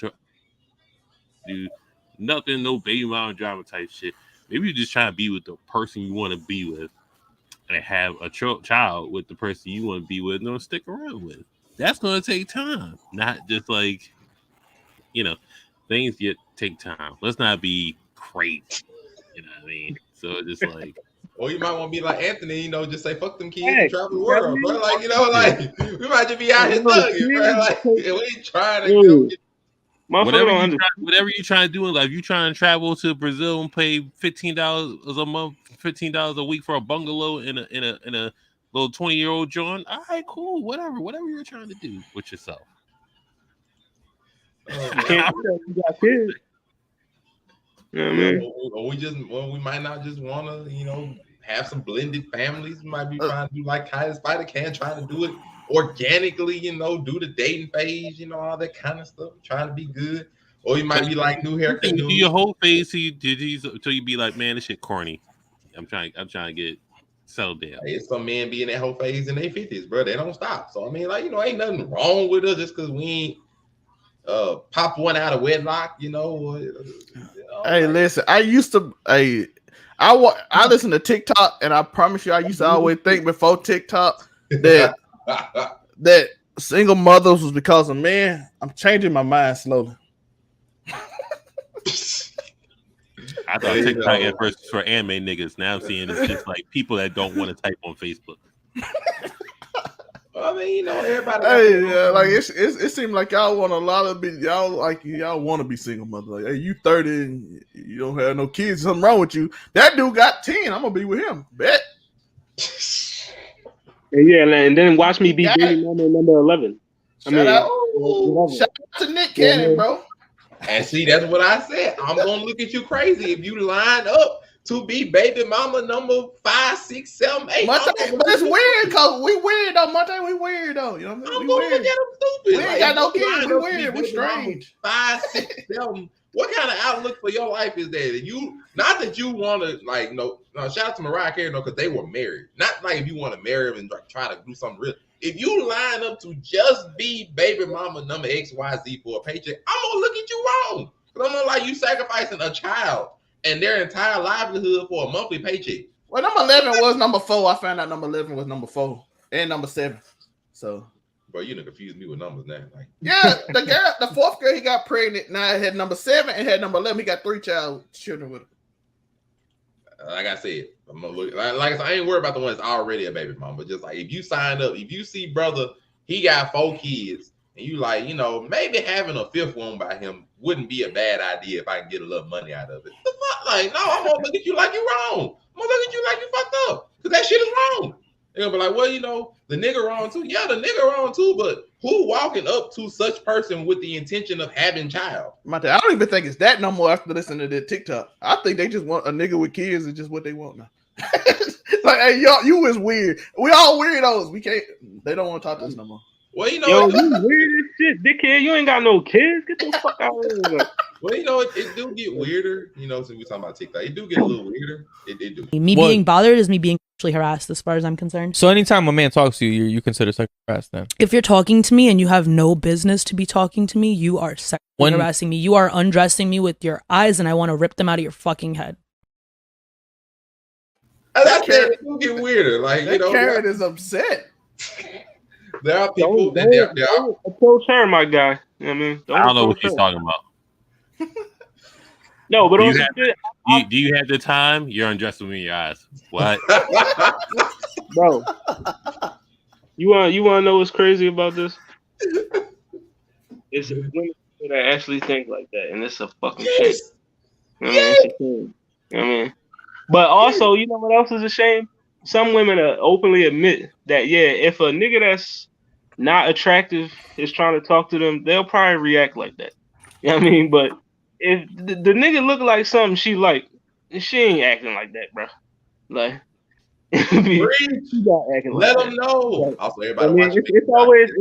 nothing, no baby mom drama type shit. Maybe you're just trying to be with the person you want to be with and have a child with the person you want to be with and don't stick around with. That's going to take time. Not just like, things take time. Let's not be crazy. You know what I mean? So just like... Or you might want to be like Anthony, just say fuck them kids and travel the world, bro. Like, we might just be out here thugging, bro. Like, we ain't trying to get... Whatever you trying to do in life, you trying to travel to Brazil and pay $15 a month, $15 a week for a bungalow in a little 20-year-old joint. All right, cool, whatever you're trying to do with yourself. You can't you got kids. You know what I mean? Or we might not just want to, have some blended families. We might be trying to do like Kai Spider can, trying to do it organically, you know, do the dating phase, you know, all that kind of stuff, trying to be good. Or you might be like new haircut. You do your whole phase till you be like, man, this shit corny. I'm trying to get settled down. It's some men be in that whole phase in their 50s, bro. They don't stop. So I mean, like, you know, ain't nothing wrong with us just because we ain't pop one out of wedlock, you know. Hey, listen, I listen to TikTok, and I promise you, I used to always think before TikTok that that single mothers was because of men. I'm changing my mind slowly. I thought TikTok at first was for anime niggas. Now I'm seeing it's just like people that don't want to type on Facebook. I mean, you know, everybody. Hey, yeah, like it seems like y'all want a lot of y'all want to be single mother. Like, hey, you 30 and you don't have no kids. Something wrong with you. That dude got 10. I'm gonna be with him. Bet. Yeah, and then watch me be baby mama number 11. Shout out to Nick Cannon, bro. And see, that's what I said. I'm gonna look at you crazy if you line up to be baby mama number 5, 6, 7, 8. But it's weird because we weird though. Monte, we weird though. You know what I mean? I'm gonna look at them stupid. We ain't got no kids. We weird. We strange. 5, 6, 7. What kind of outlook for your life is that? You not that you want to like no. Shout out to Mariah Carey, because they were married. Not like if you want to marry them and like try to do something real. If you line up to just be baby mama number XYZ for a paycheck, I'm gonna look at you wrong. Because I'm gonna like you sacrificing a child and their entire livelihood for a monthly paycheck. Well, number 11 was number 4. I found out number 11 was number 4 and number 7. So, bro, you done confused me with numbers now. Like, yeah, the fourth girl he got pregnant. Now I had number 7 and had number 11. He got 3 children with her. Like I said, I'm gonna look. Like I said, I ain't worried about the one that's already a baby mom. But just like if you signed up, if you see brother, he got 4 kids, and you like, you know, maybe having a 5th one by him wouldn't be a bad idea if I can get a little money out of it. The fuck, like, no, I'm gonna look at you like you wrong. I'm gonna look at you like you fucked up because that shit is wrong. They're gonna be like, well, you know, the nigga wrong too. Yeah, the nigga wrong too, but who walking up to such person with the intention of having child? I don't even think it's that no more after listening to their TikTok. I think they just want a nigga with kids is just what they want now. Like, hey, y'all, you is weird. We all weirdos. We can't. They don't want to talk to us no more. Well, you know, yo, you weird as shit, dickhead. You ain't got no kids. Get the fuck out of here. Well, you know, it do get weirder. You know, since we talking about TikTok, it do get a little weirder. It do. Me being bothered is me being sexually harassed, as far as I'm concerned. So anytime a man talks to you, you consider sexual harassment then? If you're talking to me and you have no business to be talking to me, you are sexually harassing me. You are undressing me with your eyes, and I want to rip them out of your fucking head. That Karen, it do get weirder. Like, you know, Karen is upset. There are people that they're approach her, my guy. You know what I mean? I don't know what she's talking about. No, but do you have the time? You're undressing me in your eyes. What? Bro, you want to know what's crazy about this? It's women that actually think like that, and it's a fucking shame. You know what I mean? It's a shame. You know what I mean? But also, you know what else is a shame? Some women openly admit that, yeah, if a nigga that's not attractive is trying to talk to them, they'll probably react like that. You know what I mean? But if the nigga look like something she like, she ain't acting like that, bro. Like, she not acting let like them that. know. Like, Also, everybody I mean, it's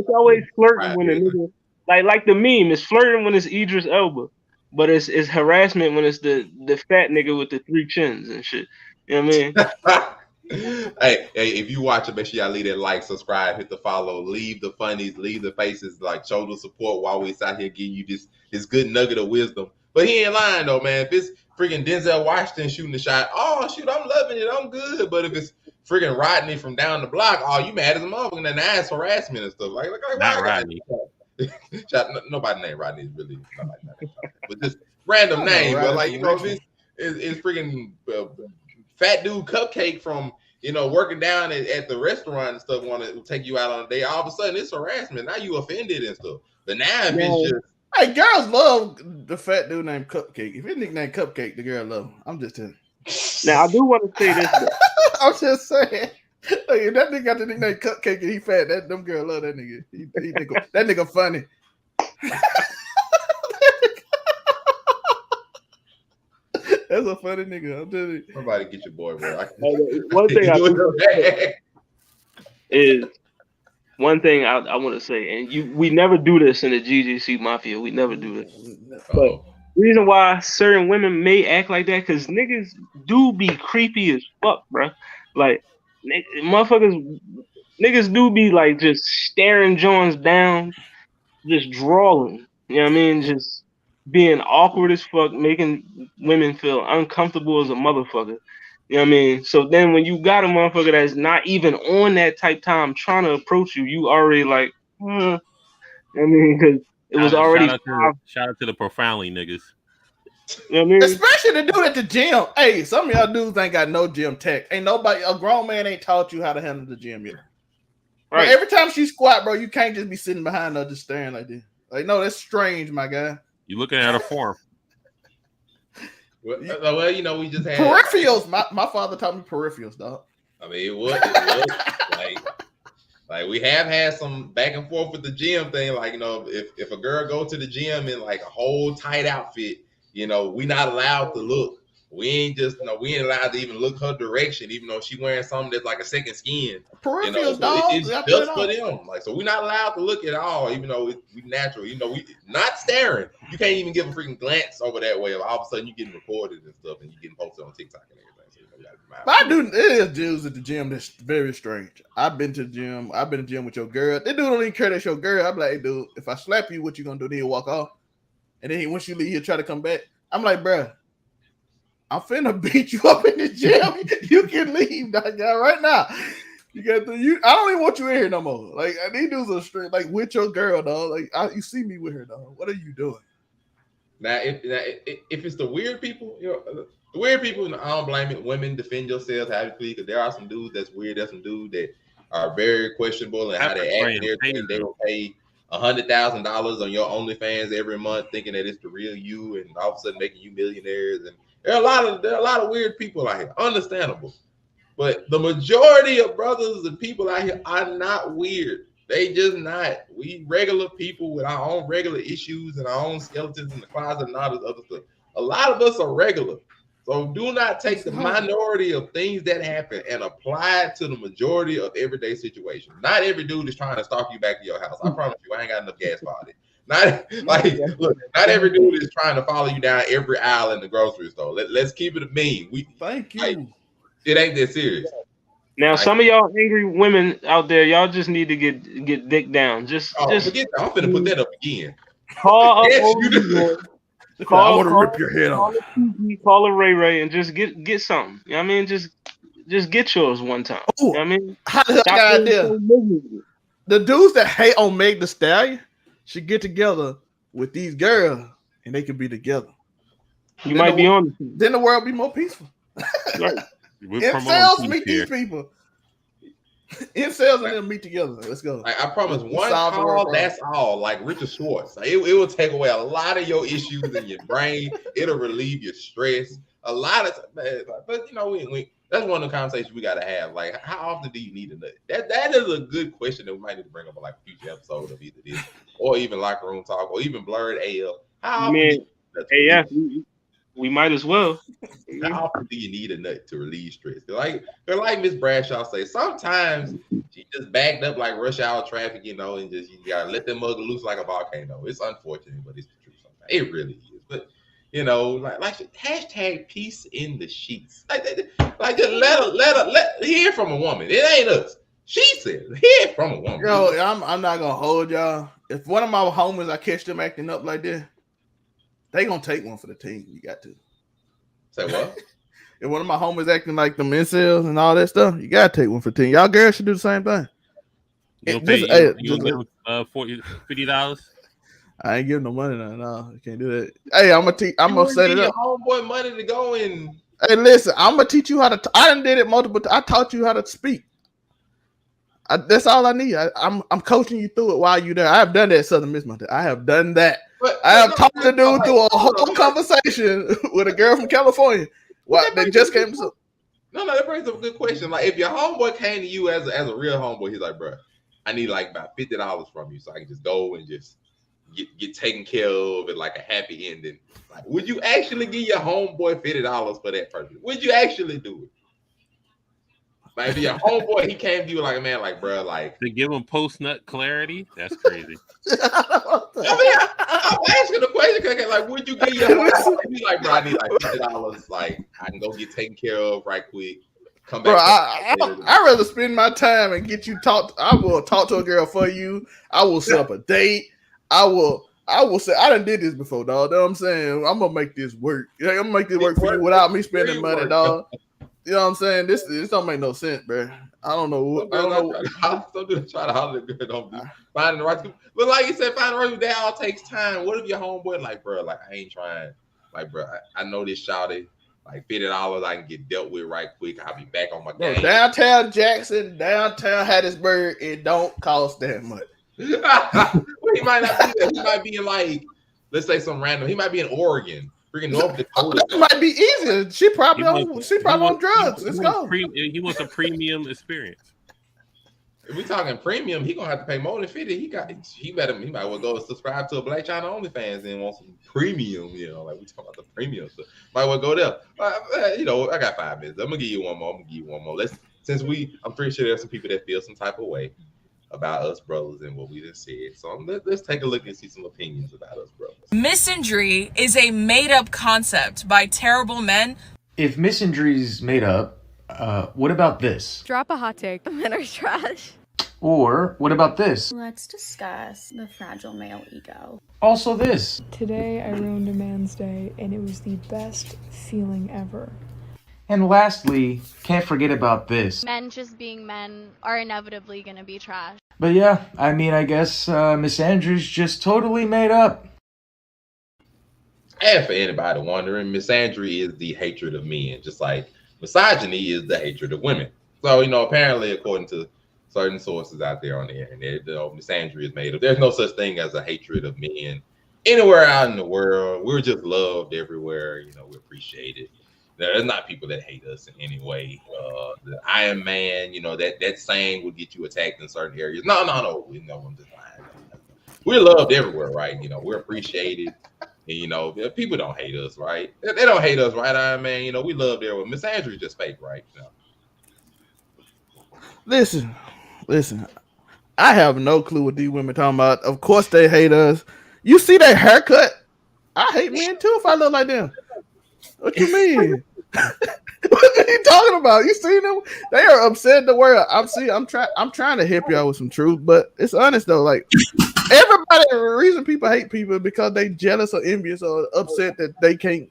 always flirting when a nigga, like the meme, it's flirting when it's Idris Elba, but it's harassment when it's the fat nigga with the 3 chins and shit. You know what I mean? Hey, if you watch it, make sure y'all leave that like, subscribe, hit the follow, leave the funnies, leave the faces, like show the support while we out here giving you this good nugget of wisdom. But he ain't lying though, man. If it's freaking Denzel Washington shooting the shot, oh shoot, I'm loving it, I'm good. But if it's freaking Rodney from down the block, oh, you mad as a motherfucker, and that's harassment and stuff. Like not Rodney. Nobody named Rodney is really nobody named Rodney. But just random name, but like, you know, if it's freaking fat dude Cupcake from, you know, working down at the restaurant and stuff, want to take you out on a day, all of a sudden it's harassment. Now you offended and stuff. But now if it's just, hey, girls love the fat dude named Cupcake. If his nickname Cupcake, the girl love him. I'm just telling you. Now I do want to say this. I'm just saying. Like, if that nigga got the nickname Cupcake and he fat, them girl love that nigga. That nigga funny. That's a funny nigga. I'm telling you. Somebody get your boy, bro. One thing I do is one thing I want to say, and we never do this in the GGC Mafia. We never do this. But the reason why certain women may act like that, because niggas do be creepy as fuck, bro. Like, motherfuckers, niggas do be like just staring Jones down, just drawing. You know what I mean? Just being awkward as fuck, making women feel uncomfortable as a motherfucker. You know what I mean? So then when you got a motherfucker that's not even on that type time trying to approach you, you already like, I mean, because it was already shout out to the profoundly niggas. You know what I mean? Especially the dude at the gym. Hey, some of y'all dudes ain't got no gym tech. Ain't nobody, a grown man ain't taught you how to handle the gym yet. Right. But every time she squat, bro, you can't just be sitting behind her just staring like this. Like, no, that's strange, my guy. You looking at her form. Well, you know, we just had peripherals. My father taught me peripherals, dog. I mean, it was like we have had some back and forth with the gym thing. Like, you know, if a girl go to the gym in like a whole tight outfit, you know, we not allowed to look. We ain't allowed to even look her direction, even though she wearing something that's like a second skin. Peripherals, you know, dog. It's just for them. Like, so we're not allowed to look at all, even though we natural. You know, we not staring. You can't even give a freaking glance over that way. All of a sudden, you getting recorded and stuff, and you getting posted on TikTok and everything. So, you know, but I do. It is dudes at the gym that's very strange. I've been to the gym. I've been to the gym with your girl. They dude don't even care that's your girl. I'm like, hey, dude, if I slap you, what you gonna do? Then you walk off, and then once you leave, he'll try to come back. I'm like, bruh, I'm finna beat you up in the gym. You can leave, that guy, right now. You got to. I don't even want you in here no more. Like, these dudes are straight, like with your girl, dog. Like, you see me with her, dog. What are you doing? Now, if it's the weird people, you know, the weird people, I don't blame it. Women, defend yourselves, how you please, because there are some dudes that's weird. There's some dudes that are very questionable in how they act and everything. They will pay $100,000 on your OnlyFans every month, thinking that it's the real you, and all of a sudden making you millionaires. And there are a lot of weird people out here. Understandable, but the majority of brothers and people out here are not weird. They just not. We regular people with our own regular issues and our own skeletons in the closet and all this other stuff. A lot of us are regular. So do not take the minority of things that happen and apply it to the majority of everyday situations. Not every dude is trying to stalk you back to your house. I promise you, I ain't got enough gas for it. Not every dude is trying to follow you down every aisle in the grocery store. Let's keep it a mean. Thank you. Like, it ain't that serious. Now, some of y'all angry women out there, y'all just need to get dick down. Just forget that. I'm finna put that up again. Call up I want to rip your head off. Call a Ray and just get something. You know what I mean? Just get yours one time. Ooh, you know what I mean? How the hell I got idea? The dudes that hate on Meg the Stallion should get together with these girls and they can be together. You might be on. Then the world be more peaceful. Right. Incels meet these people. Incels and them meet together. Let's go. I promise, one call, that's all. Like Richard Schwartz. It will take away a lot of your issues in your brain. It'll relieve your stress. A lot of, but you know, that's one of the conversations we got to have. Like, how often do you need a nut? That is a good question that we might need to bring up on like a future episode of either this or even Locker Room Talk or even Blurred AL. How often? AF, we might as well. How often do you need a nut to relieve stress? Like Miss Bradshaw say, sometimes she just backed up like rush hour traffic, you know, and just you gotta let them mother loose like a volcano. It's unfortunate, but it's the truth sometimes. It really is. But you know, like hashtag peace in the sheets. Like just let hear from a woman. It ain't us. She said, hear from a woman. Yo, I'm not gonna hold y'all. If one of my homies, I catch them acting up like this, they gonna take one for the team. You got to. Say what? If one of my homies acting like the incels and all that stuff, you gotta take one for the team. Y'all girls should do the same thing. You give $50? I ain't giving no money now. No, I can't do that. Hey, I'm gonna set it up. Homeboy money to go in. Hey, listen, I'm gonna teach you how to. I done did it multiple times. I taught you how to speak. That's all I need. I'm coaching you through it while you're there. I have done that at Southern Miss Mountain. I have done that. I have talked to dude through a whole conversation with a girl from California. They just came to. No, that brings up a good question. Like, if your homeboy came to you as a real homeboy, he's like, bro, I need like about $50 from you so I can just go and just get taken care of at like a happy ending. Like, would you actually give your homeboy $50 for that person? Would you actually do it? Like, your homeboy, he came to you like, man, like, bro, like, to give him post nut clarity. That's crazy. I'm asking the question because, like, would you get your homeboy? He's like, bro, I need like $50. Like, I can go get taken care of right quick. Come back. Bro, I'd rather spend my time and get you talk. I will talk to a girl for you. I will set up a date. I will say I done did this before, dog. You know what I'm saying? I'm gonna make this work. I'm gonna make this work for you without me spending money, dog. You know what I'm saying? This don't make no sense, bro. I don't know. Some people try to holler at girl, don't be finding the right people. But like you said, finding the right people, that all takes time. What if your homeboy like, bro, like I ain't trying. Like, bro, I know this shawty. Like $50, I can get dealt with right quick. I'll be back on my game. Downtown Jackson, downtown Hattiesburg, it don't cost that much. Well, he might not be there. He might be in like, let's say some random. He might be in Oregon, freaking North Dakota. It might be easier. She probably on drugs. Let's go. He wants a premium experience. If we talking premium, he gonna have to pay more than 50. He might well go subscribe to a Black China Onlyfans and want some premium. You know, like we talking about the premium stuff. Might well go there. You know, I got 5 minutes. I'm gonna give you one more. I'm pretty sure there's some people that feel some type of way about us brothers and what we just said. So let's take a look and see some opinions about us brothers. Misandry is a made-up concept by terrible men. If misandry is made up, what about this? Drop a hot take. Men are trash. Or what about this? Let's discuss the fragile male ego. Also this. Today I ruined a man's day and it was the best feeling ever. And lastly, can't forget about this. Men just being men are inevitably gonna be trash. But yeah, I mean, I guess misandry's just totally made up. And for anybody wondering, misandry is the hatred of men, just like misogyny is the hatred of women. So, you know, apparently, according to certain sources out there on the internet, misandry is made up. There's no such thing as a hatred of men anywhere out in the world. We're just loved everywhere. You know, we're appreciated. There's not people that hate us in any way. The Iron Man, you know, that saying would get you attacked in certain areas. No. We know I'm just lying. We're loved everywhere, right? You know, we're appreciated. And, you know, people don't hate us, right? They don't hate us, right, Iron Man? You know, we love everyone. Miss Andrew's just fake, right? You know? Listen. I have no clue what these women talking about. Of course they hate us. You see that haircut? I hate men too if I look like them. What you mean? What are you talking about? You seen them? They are upset the world. I'm trying to hip y'all with some truth, but it's honest though. Like everybody, the reason people hate people is because they jealous or envious or upset that they can't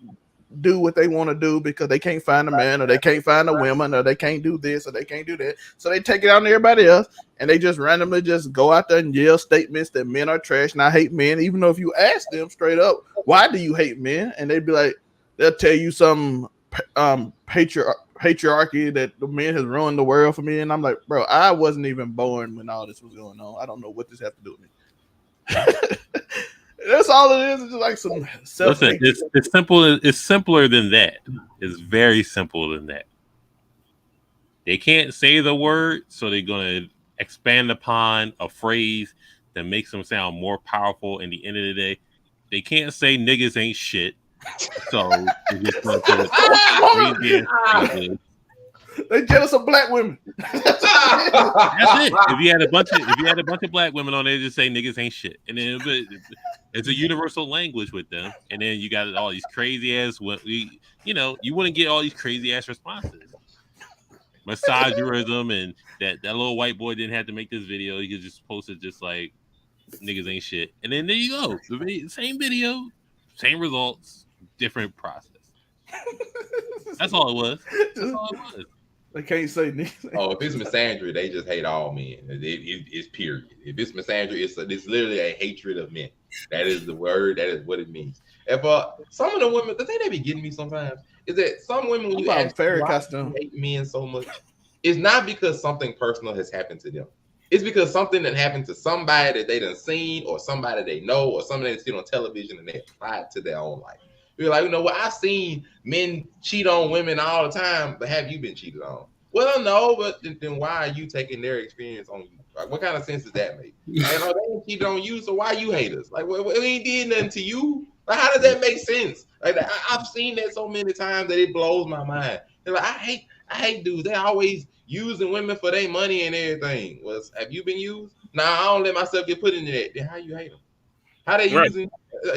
do what they want to do because they can't find a man or they can't find a woman or they can't do this or they can't do that. So they take it out on everybody else and they just randomly just go out there and yell statements that men are trash and I hate men. Even though if you ask them straight up, why do you hate men? And they'd be like, they'll tell you some patriarchy that the men has ruined the world for me. And I'm like, bro, I wasn't even born when all this was going on. I don't know what this has to do with me. That's all it is. It's just like some self. Listen, it's simple. It's simpler than that. It's very simple than that. They can't say the word, so they're gonna expand upon a phrase that makes them sound more powerful. In the end of the day, they can't say niggas ain't shit. So they're just gonna they jealous of black women. That's it. If you had a bunch of black women on there, just say niggas ain't shit, and then it's a universal language with them. And then you got all these crazy ass. You wouldn't get all these crazy ass responses. Misogynism and that little white boy didn't have to make this video. He could just post it just like niggas ain't shit, and then there you go. Same video, same results, different process. That's all it was. They can't say niggas. Oh, if it's misandry, they just hate all men. It's period. If it's misandry, it's literally a hatred of men. That is the word. That is what it means. If some of the women, the thing they be getting me sometimes is that some women, when you ask why they hate men so much, it's not because something personal has happened to them. It's because something that happened to somebody that they done seen, or somebody they know, or something they see on television, and they apply it to their own life. You're like, I've seen men cheat on women all the time, but have you been cheated on? Well, no, but then why are you taking their experience on you? Like, what kind of sense does that make? Like, they ain't cheated on you, so why you hate us? Like, we ain't did nothing to you. Like, how does that make sense? Like, I've seen that so many times that it blows my mind. They're like, I hate dudes. They always using women for their money and everything. Have you been used? Nah, I don't let myself get put into that. Then how you hate them? How they Right. using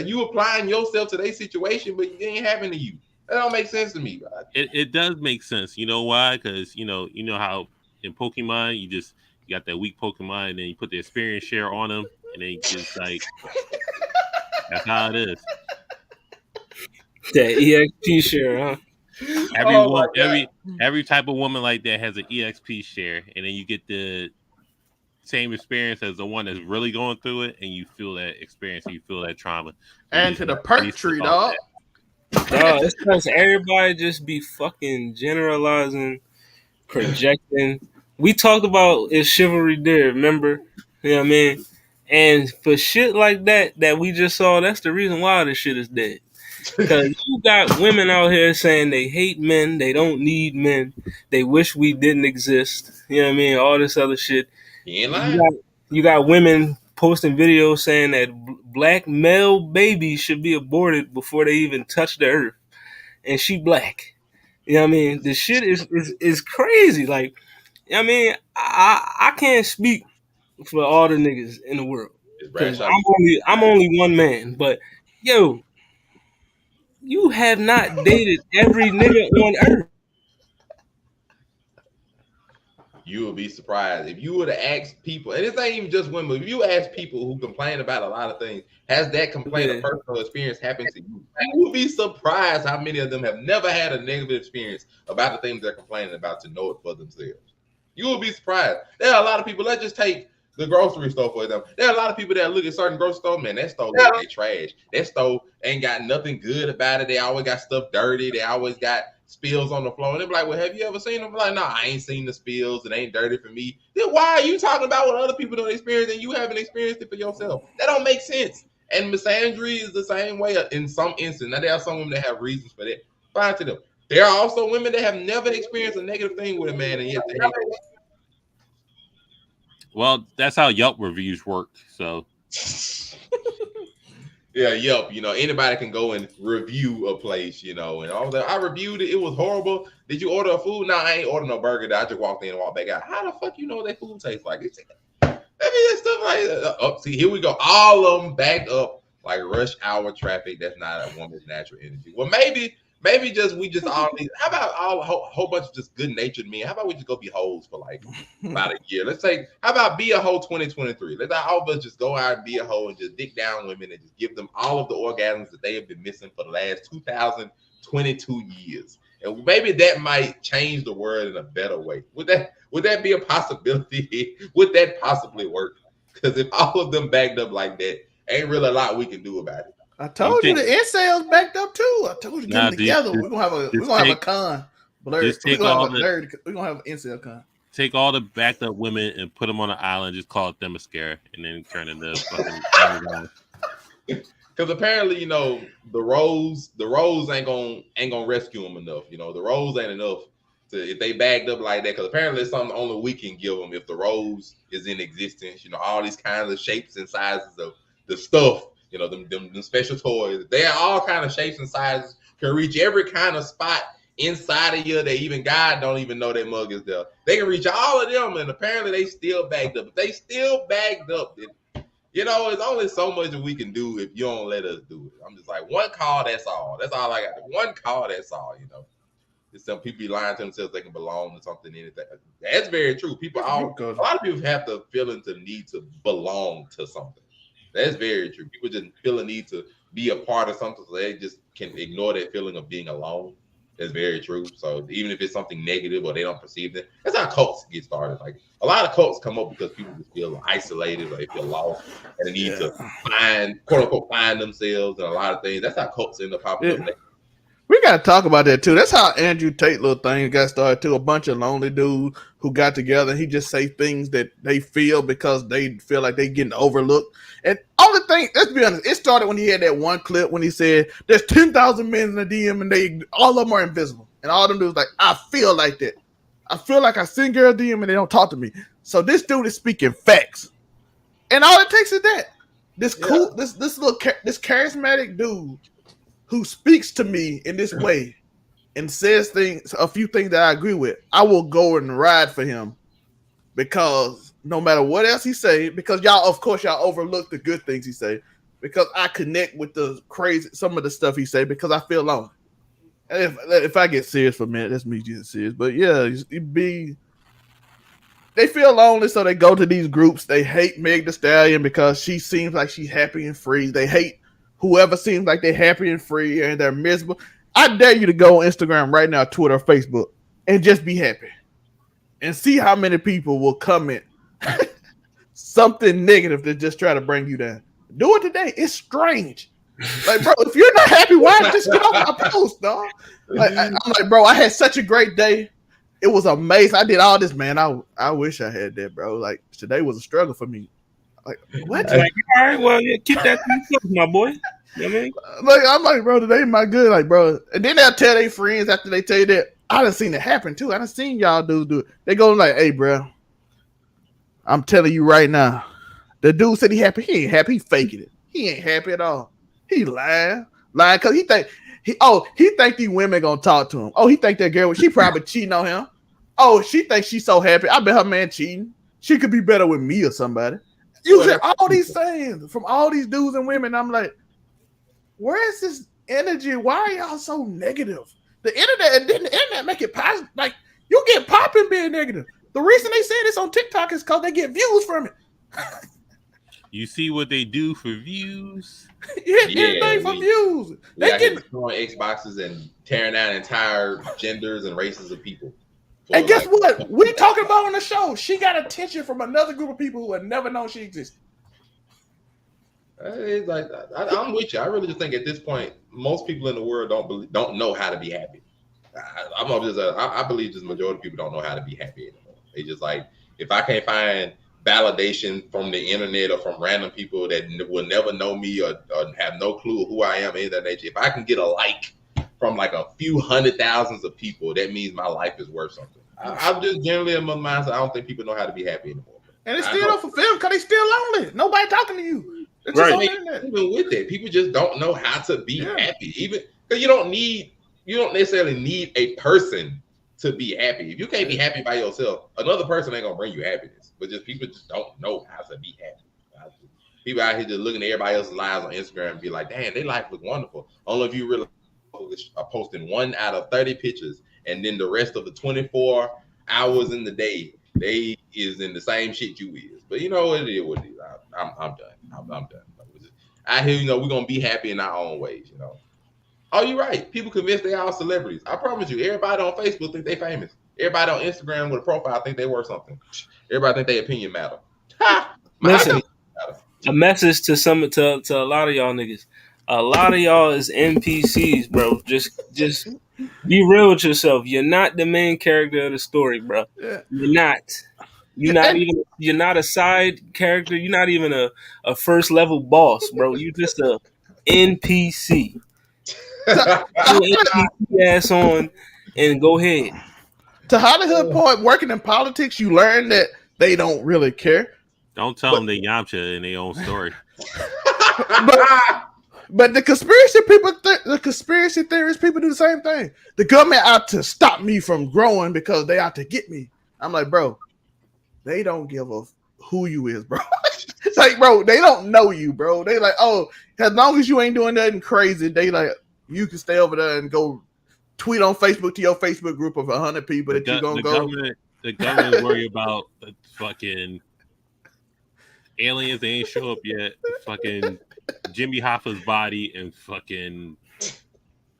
you applying yourself to their situation, but it ain't happening to you. That don't make sense to me. It does make sense. You know why? Because you know how in Pokemon you got that weak Pokemon, and then you put the experience share on them, and then it's like that's how it is. That EXP share, huh? Every Oh my woman, god. every type of woman like that has an EXP share, and then you get the same experience as the one that's really going through it, and you feel that experience, and you feel that trauma. You And just to the never perk base it tree, off dog. Dog, it's because everybody just be fucking generalizing, projecting. We talked about is chivalry dead, remember? You know what I mean? And for shit like that we just saw, that's the reason why this shit is dead. Because you got women out here saying they hate men, they don't need men, they wish we didn't exist. You know what I mean? All this other shit. You ain't You lying. got women posting videos saying that black male babies should be aborted before they even touch the earth, and she black. You know what I mean? The shit is crazy. Like, you know what I mean, I can't speak for all the niggas in the world It's because Bradshaw. I'm only one man. But yo, you have not dated every nigga on earth. You would be surprised if you were to ask people, and this ain't even just women. If you ask people who complain about a lot of things, has that complaint or Yeah. personal experience happened to you? You would be surprised how many of them have never had a negative experience about the things they're complaining about to know it for themselves. You will be surprised. There are a lot of people. Let's just take the grocery store for example. There are a lot of people that look at certain grocery store, man, that store look like they trash. That store ain't got nothing good about it. They always got stuff dirty. They always got spills on the floor. And they're like, well, have you ever seen them? I'm like, no, I ain't seen the spills. It ain't dirty for me. Then why are you talking about what other people don't experience and you haven't experienced it for yourself? That don't make sense. And misandry is the same way in some instances. Now, there are some women that have reasons for that. Fine to them. There are also women that have never experienced a negative thing with a man and yet they hate him. Well, that's how Yelp reviews work. So Yeah, Yelp, anybody can go and review a place, and all that. I reviewed it. It was horrible. Did you order a food? No, I ain't ordered no burger. I just walked in and walked back out. How the fuck you know what that food tastes like? It's stuff like that. Oh, see, here we go. All of them backed up like rush hour traffic. That's not a woman's natural energy. Well, maybe we just all need. How about a whole bunch of just good natured men? How about we just go be hoes for like about a year? Let's say, how about be a hoe 2023? Let's all of us just go out and be a hoe and just dick down women and just give them all of the orgasms that they have been missing for the last 2022 years. And maybe that might change the world in a better way. Would that be a possibility? Would that possibly work? Because if all of them backed up like that, ain't really a lot we can do about it. I told you the incels backed up too. I told you get them together. We're gonna have a con. Blurred. We're gonna have a nerd. We're gonna have an incel con. Take all the backed up women and put them on an island, just call it them mascara, and then turn into fucking. Because apparently, the rose ain't gonna rescue them enough. The rose ain't enough if they bagged up like that. Because apparently, it's something only we can give them if the rose is in existence. All these kinds of shapes and sizes of the stuff. Them special toys. They are all kind of shapes and sizes. Can reach every kind of spot inside of you. They even God don't even know that mug is there. They can reach all of them, and apparently they still bagged up. If they still bagged up, it's only so much that we can do if you don't let us do it. I'm just like, one call, that's all. That's all I got. One call, that's all. It's some people be lying to themselves they can belong to something. Anything. That's very true. A lot of people have the feeling to need to belong to something. That's very true. People just feel a need to be a part of something, so they just can ignore that feeling of being alone. That's very true. So even if it's something negative or they don't perceive it, that's how cults get started. Like a lot of cults come up because people just feel isolated or they feel lost and they need to find, quote unquote, find themselves and a lot of things. That's how cults end up popping up. We got to talk about that too. That's how Andrew Tate little thing got started too. A bunch of lonely dudes who got together and he just say things that they feel because they feel like they getting overlooked. And only thing, let's be honest, it started when he had that one clip when he said there's 10,000 men in the DM and all of them are invisible. And all of them dudes like, I feel like that. I feel like I send girl DM and they don't talk to me. So this dude is speaking facts. And all it takes is that. This charismatic dude who speaks to me in this way and says things, a few things that I agree with, I will go and ride for him because no matter what else he say, because y'all, of course, y'all overlook the good things he say, because I connect with the crazy, some of the stuff he say, because I feel lonely. And if I get serious for a minute, that's me getting serious. But yeah, they feel lonely, so they go to these groups. They hate Meg the Stallion because she seems like she's happy and free. They hate whoever seems like they're happy and free and they're miserable. I dare you to go on Instagram right now, Twitter, or Facebook, and just be happy and see how many people will comment something negative to just try to bring you down. Do it today. It's strange. Like, bro, if you're not happy, why just get off my post, dog? Like, I'm like, bro, I had such a great day. It was amazing. I did all this, man. I wish I had that, bro. Like, today was a struggle for me. Like, what? Like, all right, well, yeah, keep that to yourself, my boy. You know what I mean? Like, I'm like, bro, today my good, like, bro. And then they'll tell their friends after they tell you that. I done seen it happen too. I done seen y'all dudes do it. They go like, hey, bro, I'm telling you right now. The dude said he happy. He ain't happy. He faking it. He ain't happy at all. He lying because he think these women gonna talk to him. Oh, he think that girl, she probably cheating on him. Oh, she thinks she's so happy. I bet her man cheating. She could be better with me or somebody. You hear all these things from all these dudes and women. I'm like, where is this energy? Why are y'all so negative? The internet make it positive. Like, you get popping being negative. The reason they say this on TikTok is because they get views from it. You see what they do for views? Anything for views. They get destroying Xboxes and tearing down entire genders and races of people. And guess what? We talking about on the show. She got attention from another group of people who had never known she existed. It's like, I'm with you. I really just think at this point, most people in the world don't know how to be happy. I believe just majority of people don't know how to be happy anymore. They just like, if I can't find validation from the internet or from random people that will never know me or have no clue who I am, anything of that nature, if I can get a like from like a few hundred thousands of people, that means my life is worth something. I'm just generally in my mind, so I don't think people know how to be happy anymore. And it's still don't fulfill because they still lonely. Nobody talking to you. It's Right. just on the internet. Even with it, people just don't know how to be happy. Even because you don't necessarily need a person to be happy. If you can't be happy by yourself, another person ain't gonna bring you happiness. But just people just don't know how to be happy. People out here just looking at everybody else's lives on Instagram and be like, "Damn, their life look wonderful." Only if you really are posting 1 out of 30 pictures, and then the rest of the 24 hours in the day, they is in the same shit you is. But you know what it is. What it is. I'm done. I'm done. I hear we're gonna be happy in our own ways. Oh, you're right. People convince they are celebrities. I promise you, everybody on Facebook think they famous. Everybody on Instagram with a profile think they worth something. Everybody think their opinion matter. Listen, a message to a lot of y'all niggas. A lot of y'all is NPCs, bro. Just be real with yourself. You're not the main character of the story, bro. Yeah. You're not. You're not a side character. You're not even a first level boss, bro. You just a NPC. NPC ass on and go ahead. To Hollywood point, working in politics, you learn that they don't really care. Don't tell them they Yamcha in their own story. But the conspiracy theorists, people do the same thing. The government out to stop me from growing because they out to get me. I'm like, bro, they don't give a who you is, bro. It's like, bro, they don't know you, bro. They like, oh, as long as you ain't doing nothing crazy, they like, you can stay over there and go tweet on Facebook to your Facebook group of 100 people that you're gonna go. The government worry about the fucking aliens. They ain't show up yet. Fucking Jimmy Hoffa's body and fucking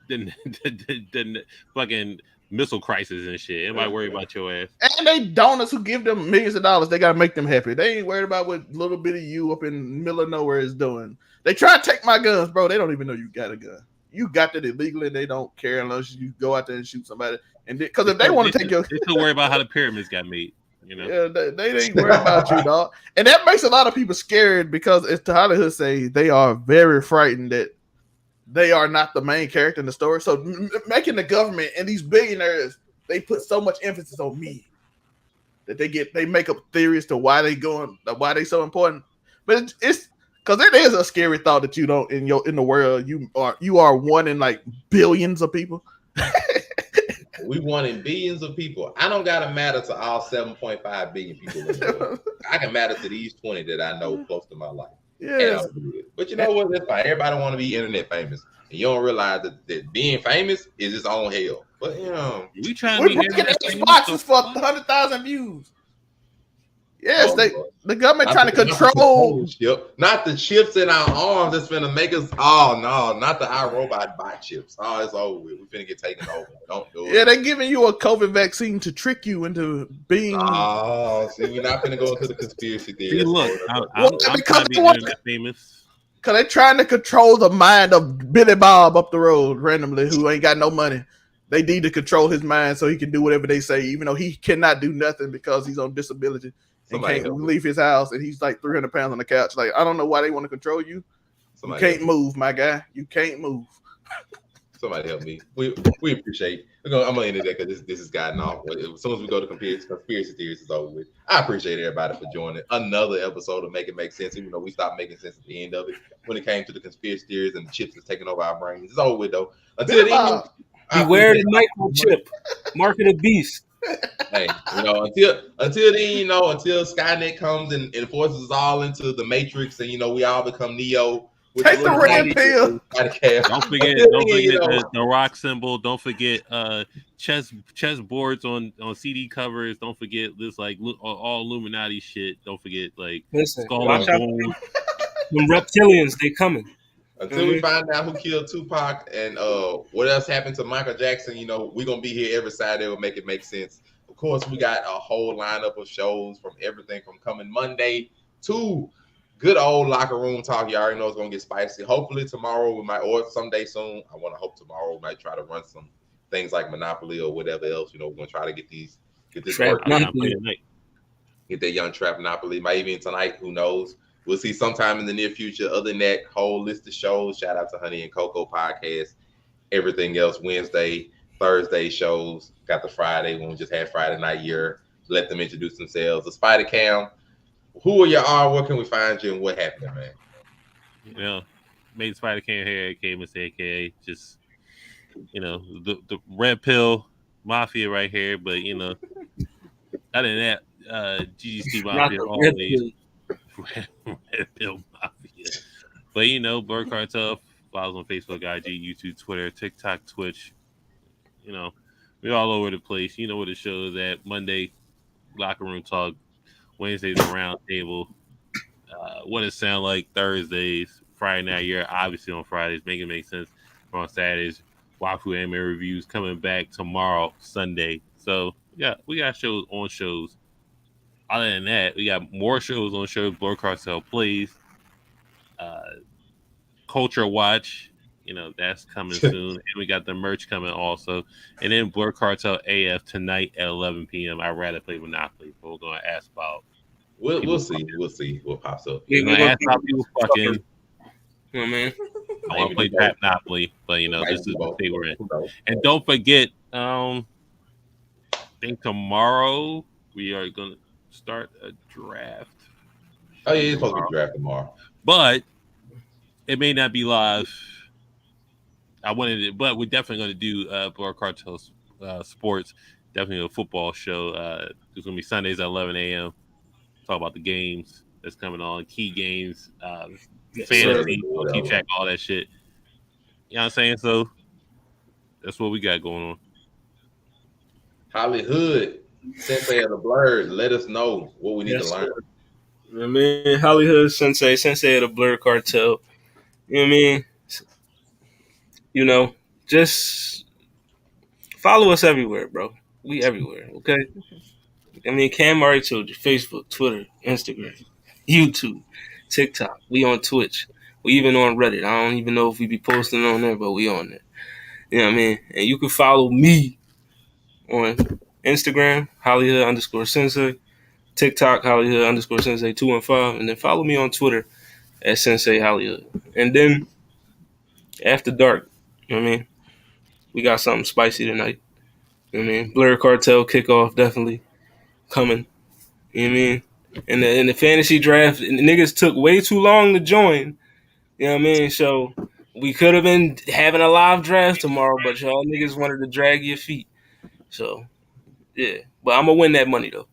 the fucking missile crisis and shit. Everybody worry about your ass. And they donors who give them millions of dollars. They gotta make them happy. They ain't worried about what little bit of you up in the middle of nowhere is doing. They try to take my guns, bro. They don't even know you got a gun. You got that illegally. They don't care unless you go out there and shoot somebody. And because if they want to take your, they still worry about how the pyramids got made. Yeah, they ain't worried about you, dog. And that makes a lot of people scared because, as Tahali Hood say, they are very frightened that they are not the main character in the story. So making the government and these billionaires, they put so much emphasis on me that they make up theories to why they so important. But it's because it is a scary thought that you don't in the world you are one in like billions of people. We wanting billions of people. I don't gotta matter to all 7.5 billion people in the world. I can matter to these 20 that I know close to my life. And Yes. I'll do it. But you know what? That's fine. Everybody want to be internet famous. And you don't realize that being famous is its own hell. But you know, We trying to We're be making internet famous. Xboxes for 100,000 views. Yes, oh, the government not trying to the control. chip, not the chips in our arms that's gonna make us. Oh no, not the iRobot bot chips. Oh, it's over with. We finna get taken over. Don't do it. Yeah, they're giving you a COVID vaccine to trick you into being. Oh, see, we're not gonna go into the conspiracy theory. See, look, I'm because trying to be internet famous. Because they're trying to control the mind of Billy Bob up the road randomly who ain't got no money. They need to control his mind so he can do whatever they say, even though he cannot do nothing because he's on disability and Somebody can't help me. leave his house. And he's like 300 pounds on the couch. Like, I don't know why they want to control you. Somebody You can't move, my guy. You can't move. Somebody help me. We appreciate. I'm gonna end it there because this has gotten off. As soon as we go to conspiracy theories, it's over with. I appreciate everybody for joining another episode of Make It Make Sense. Even though we stopped making sense at the end of it, when it came to the conspiracy theories and the chips that's taking over our brains, it's over with though. Until then, beware the microchip, mark of the beast. Hey, until then, until Skynet comes and forces us all into the Matrix, and we all become Neo. Take the red pill. Don't forget the rock symbol. Don't forget chess boards on CD covers. Don't forget this all Illuminati shit. Don't forget listen, skull watch and out, bones. them reptilians, they coming. Until we find out who killed Tupac and what else happened to Michael Jackson, we're gonna be here every Saturday. Will make it make sense. Of course, we got a whole lineup of shows from everything from coming Monday to good old locker room talk. You already know it's gonna get spicy. Hopefully tomorrow we might, or someday soon. I want to hope tomorrow we might try to run some things like Monopoly or whatever else. We're gonna try to get this work. Get that young Trap Monopoly. Might even tonight. Who knows? We'll see sometime in the near future. Other than that, whole list of shows. Shout out to Honey and Cocoa podcast. Everything else Wednesday, Thursday shows. Got the Friday when we just had Friday night year. Let them introduce themselves. The Spider Cam. Who are you are? Where can we find you? And what happened, man? Made Spider Cam here, aka Mr. AKA. Just the red pill mafia right here, but other than that, GGC mafia always. Red pill mafia. But Blur Cartel follows on Facebook, IG, YouTube, Twitter, TikTok, Twitch. We're all over the place. You know where the show is at. Monday, locker room talk. Wednesdays, the round table. What it sound like Thursdays. Friday night year, obviously on Fridays. Make it make sense. On Saturdays, Wafu Anime Reviews coming back tomorrow, Sunday. So yeah, we got shows on shows. Other than that, we got more shows on shows. Blur Cartel plays. Culture Watch, that's coming soon. And we got the merch coming also. And then Blur Cartel AF tonight at 11 p.m. I'd rather play Monopoly, but we're going to ask about. We'll see. We'll see what pops up. We're going to ask about people fucking. Man. I want to play Trap Monopoly, but this is the state we're in. And don't forget, I think tomorrow we are going to start a draft. Oh, yeah, it's supposed to be draft tomorrow. But it may not be live. I wanted it, but we're definitely going to do Blur Cartel Sports. Definitely a football show. It's going to be Sundays at 11 a.m. Talk about the games that's coming on, key games, fantasy, keep track of all that shit. You know what I'm saying? So that's what we got going on. Hollywood, Sensei of the Blur, let us know what we need to learn. I mean, Hollywood Sensei of the Blur Cartel. You know what I mean? Just follow us everywhere, bro. We everywhere, okay? I mean, Cam already told you, Facebook, Twitter, Instagram, YouTube, TikTok. We on Twitch. We even on Reddit. I don't even know if we be posting on there, but we on there. You know what I mean? And you can follow me on Instagram, Hollywood_Sensei, TikTok, Hollywood_Sensei 215, and then follow me on Twitter at Sensei Hollywood. And then after dark, you know what I mean? We got something spicy tonight. You know what I mean? Blur Cartel kickoff definitely coming. You know what I mean? In the fantasy draft, niggas took way too long to join. You know what I mean? So we could have been having a live draft tomorrow, but y'all niggas wanted to drag your feet. So yeah, but I'm gonna win that money though.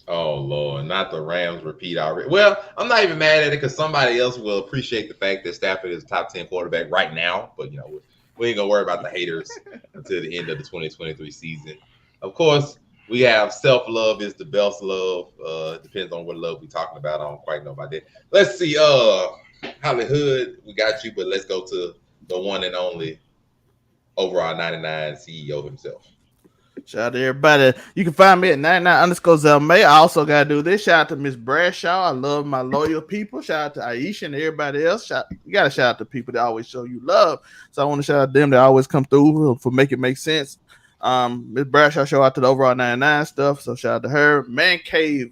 Oh Lord, not the Rams repeat already. Well, I'm not even mad at it because somebody else will appreciate the fact that Stafford is a top 10 quarterback right now. But you know, we ain't gonna worry about the haters until the end of the 2023 season. Of course, we have self-love is the best love. Depends on what love we talking about. I don't quite know about that. Let's see, Hollywood, we got you, but let's go to the one and only overall 99 CEO himself. Shout out to everybody. You can find me at 99_Zelmay. I also got to do this. Shout out to Miss Bradshaw. I love my loyal people. Shout out to Aisha and everybody else. You got to shout out to people that always show you love. So I want to shout out to them that always come through for make it make sense. Miss Bradshaw, shout out to the overall 99 stuff. So shout out to her. Man Cave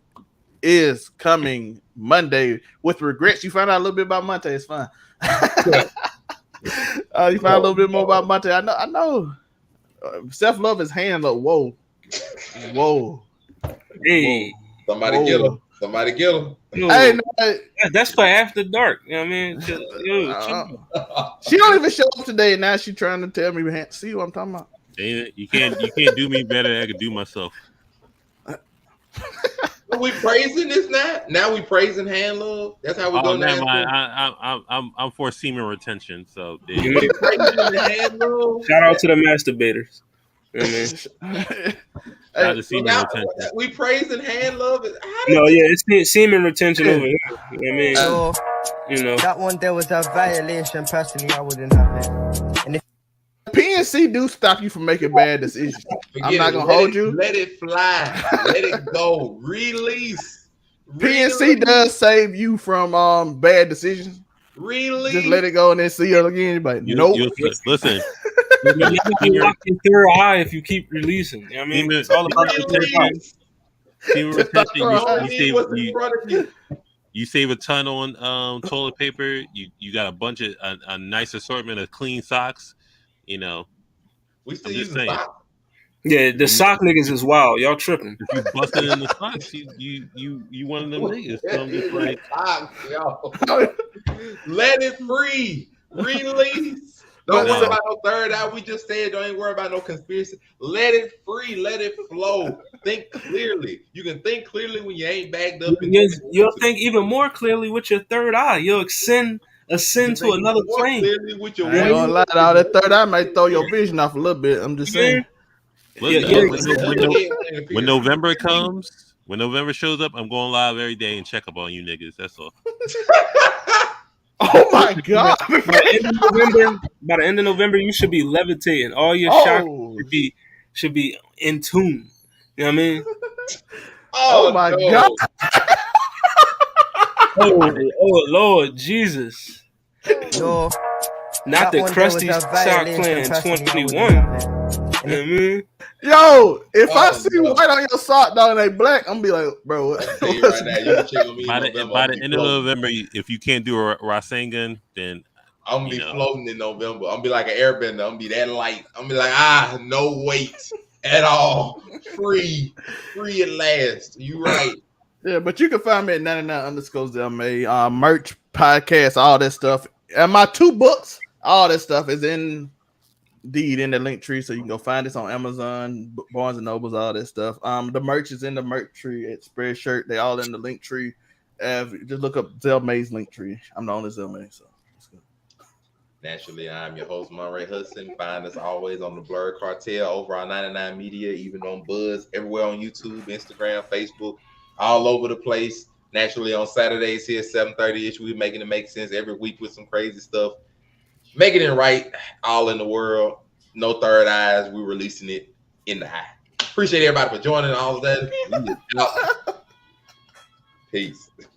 is coming Monday with regrets. You find out a little bit about Monte. It's fun. You find out a little bit more about Monte. I know. Self-love is hand up. Whoa. Hey, somebody get him. Somebody get him. Hey, no, that's for after dark. You know what I mean? She don't even show up today. Now she trying to tell me. See what I'm talking about? You can't do me better than I can do myself. Are we praising this now? Now we praising hand love. That's how we go now. I'm for semen retention. So shout out to the masturbators. You know what I mean? We praising hand love. No, yeah, it's semen retention over here. You know what I mean? So, you know that one there was a violation. Personally, I wouldn't have it. And if PNC do stop you from making bad decisions. I'm not gonna hold you. Let it fly. Let it go. Release. PNC does save you from bad decisions. Release. Just let it go and then see it again. But nope. Listen. You lock your third eye if you keep releasing. You know what I mean? It's all about your third eye. Semen retention. You save a ton on toilet paper. You got a bunch of a nice assortment of clean socks. You know, we still use socks. Yeah, the sock niggas is wild. Y'all tripping. If you busted in the socks, you one of them niggas. So I'm just like, let it free. Release. Don't worry about no third eye. We just said don't even worry about no conspiracy. Let it free. Let it flow. Think clearly. You can think clearly when you ain't backed up. You'll think even more clearly with your third eye. You'll ascend to another plane. I ain't gonna lie, all that third eye might throw your vision off a little bit. I'm just saying. When November comes, when November shows up, I'm going live every day and check up on you niggas. That's all. Oh my god! By the end of November, you should be levitating. All your shots should be in tune. You know what I mean? Oh my god! Oh Lord Jesus! Yo, not the crusty sock clan 21. You know what I mean? Yo, if I see white on your sock, dog, and they black, I'm gonna be like, bro. Right now, you check on me by the end of November, if you can't do a Rasengan, then I'm gonna be floating in November. I'm gonna be like an airbender. I'm gonna be that light. I'm gonna be like, no weight at all, free at last. You right. Yeah, but you can find me at 99_Zelmay, merch, podcast, all that stuff, and my 2 books. All that stuff is in the link tree, so you can go find this on Amazon, Barnes and Nobles, all that stuff. The merch is in the merch tree at Spreadshirt. They all in the link tree. Just look up Zelmay's link tree. I'm the only Zelmay, so it's good. Naturally, I'm your host, Monray Hudson. Find us always on the Blurred Cartel over on 99 Media, even on Buzz, everywhere on YouTube, Instagram, Facebook, all over the place. Naturally, on Saturdays here, 7:30ish, we're making it make sense every week with some crazy stuff. Making it right, all in the world. No third eyes. We're releasing it in the eye. Appreciate everybody for joining all of that. Peace.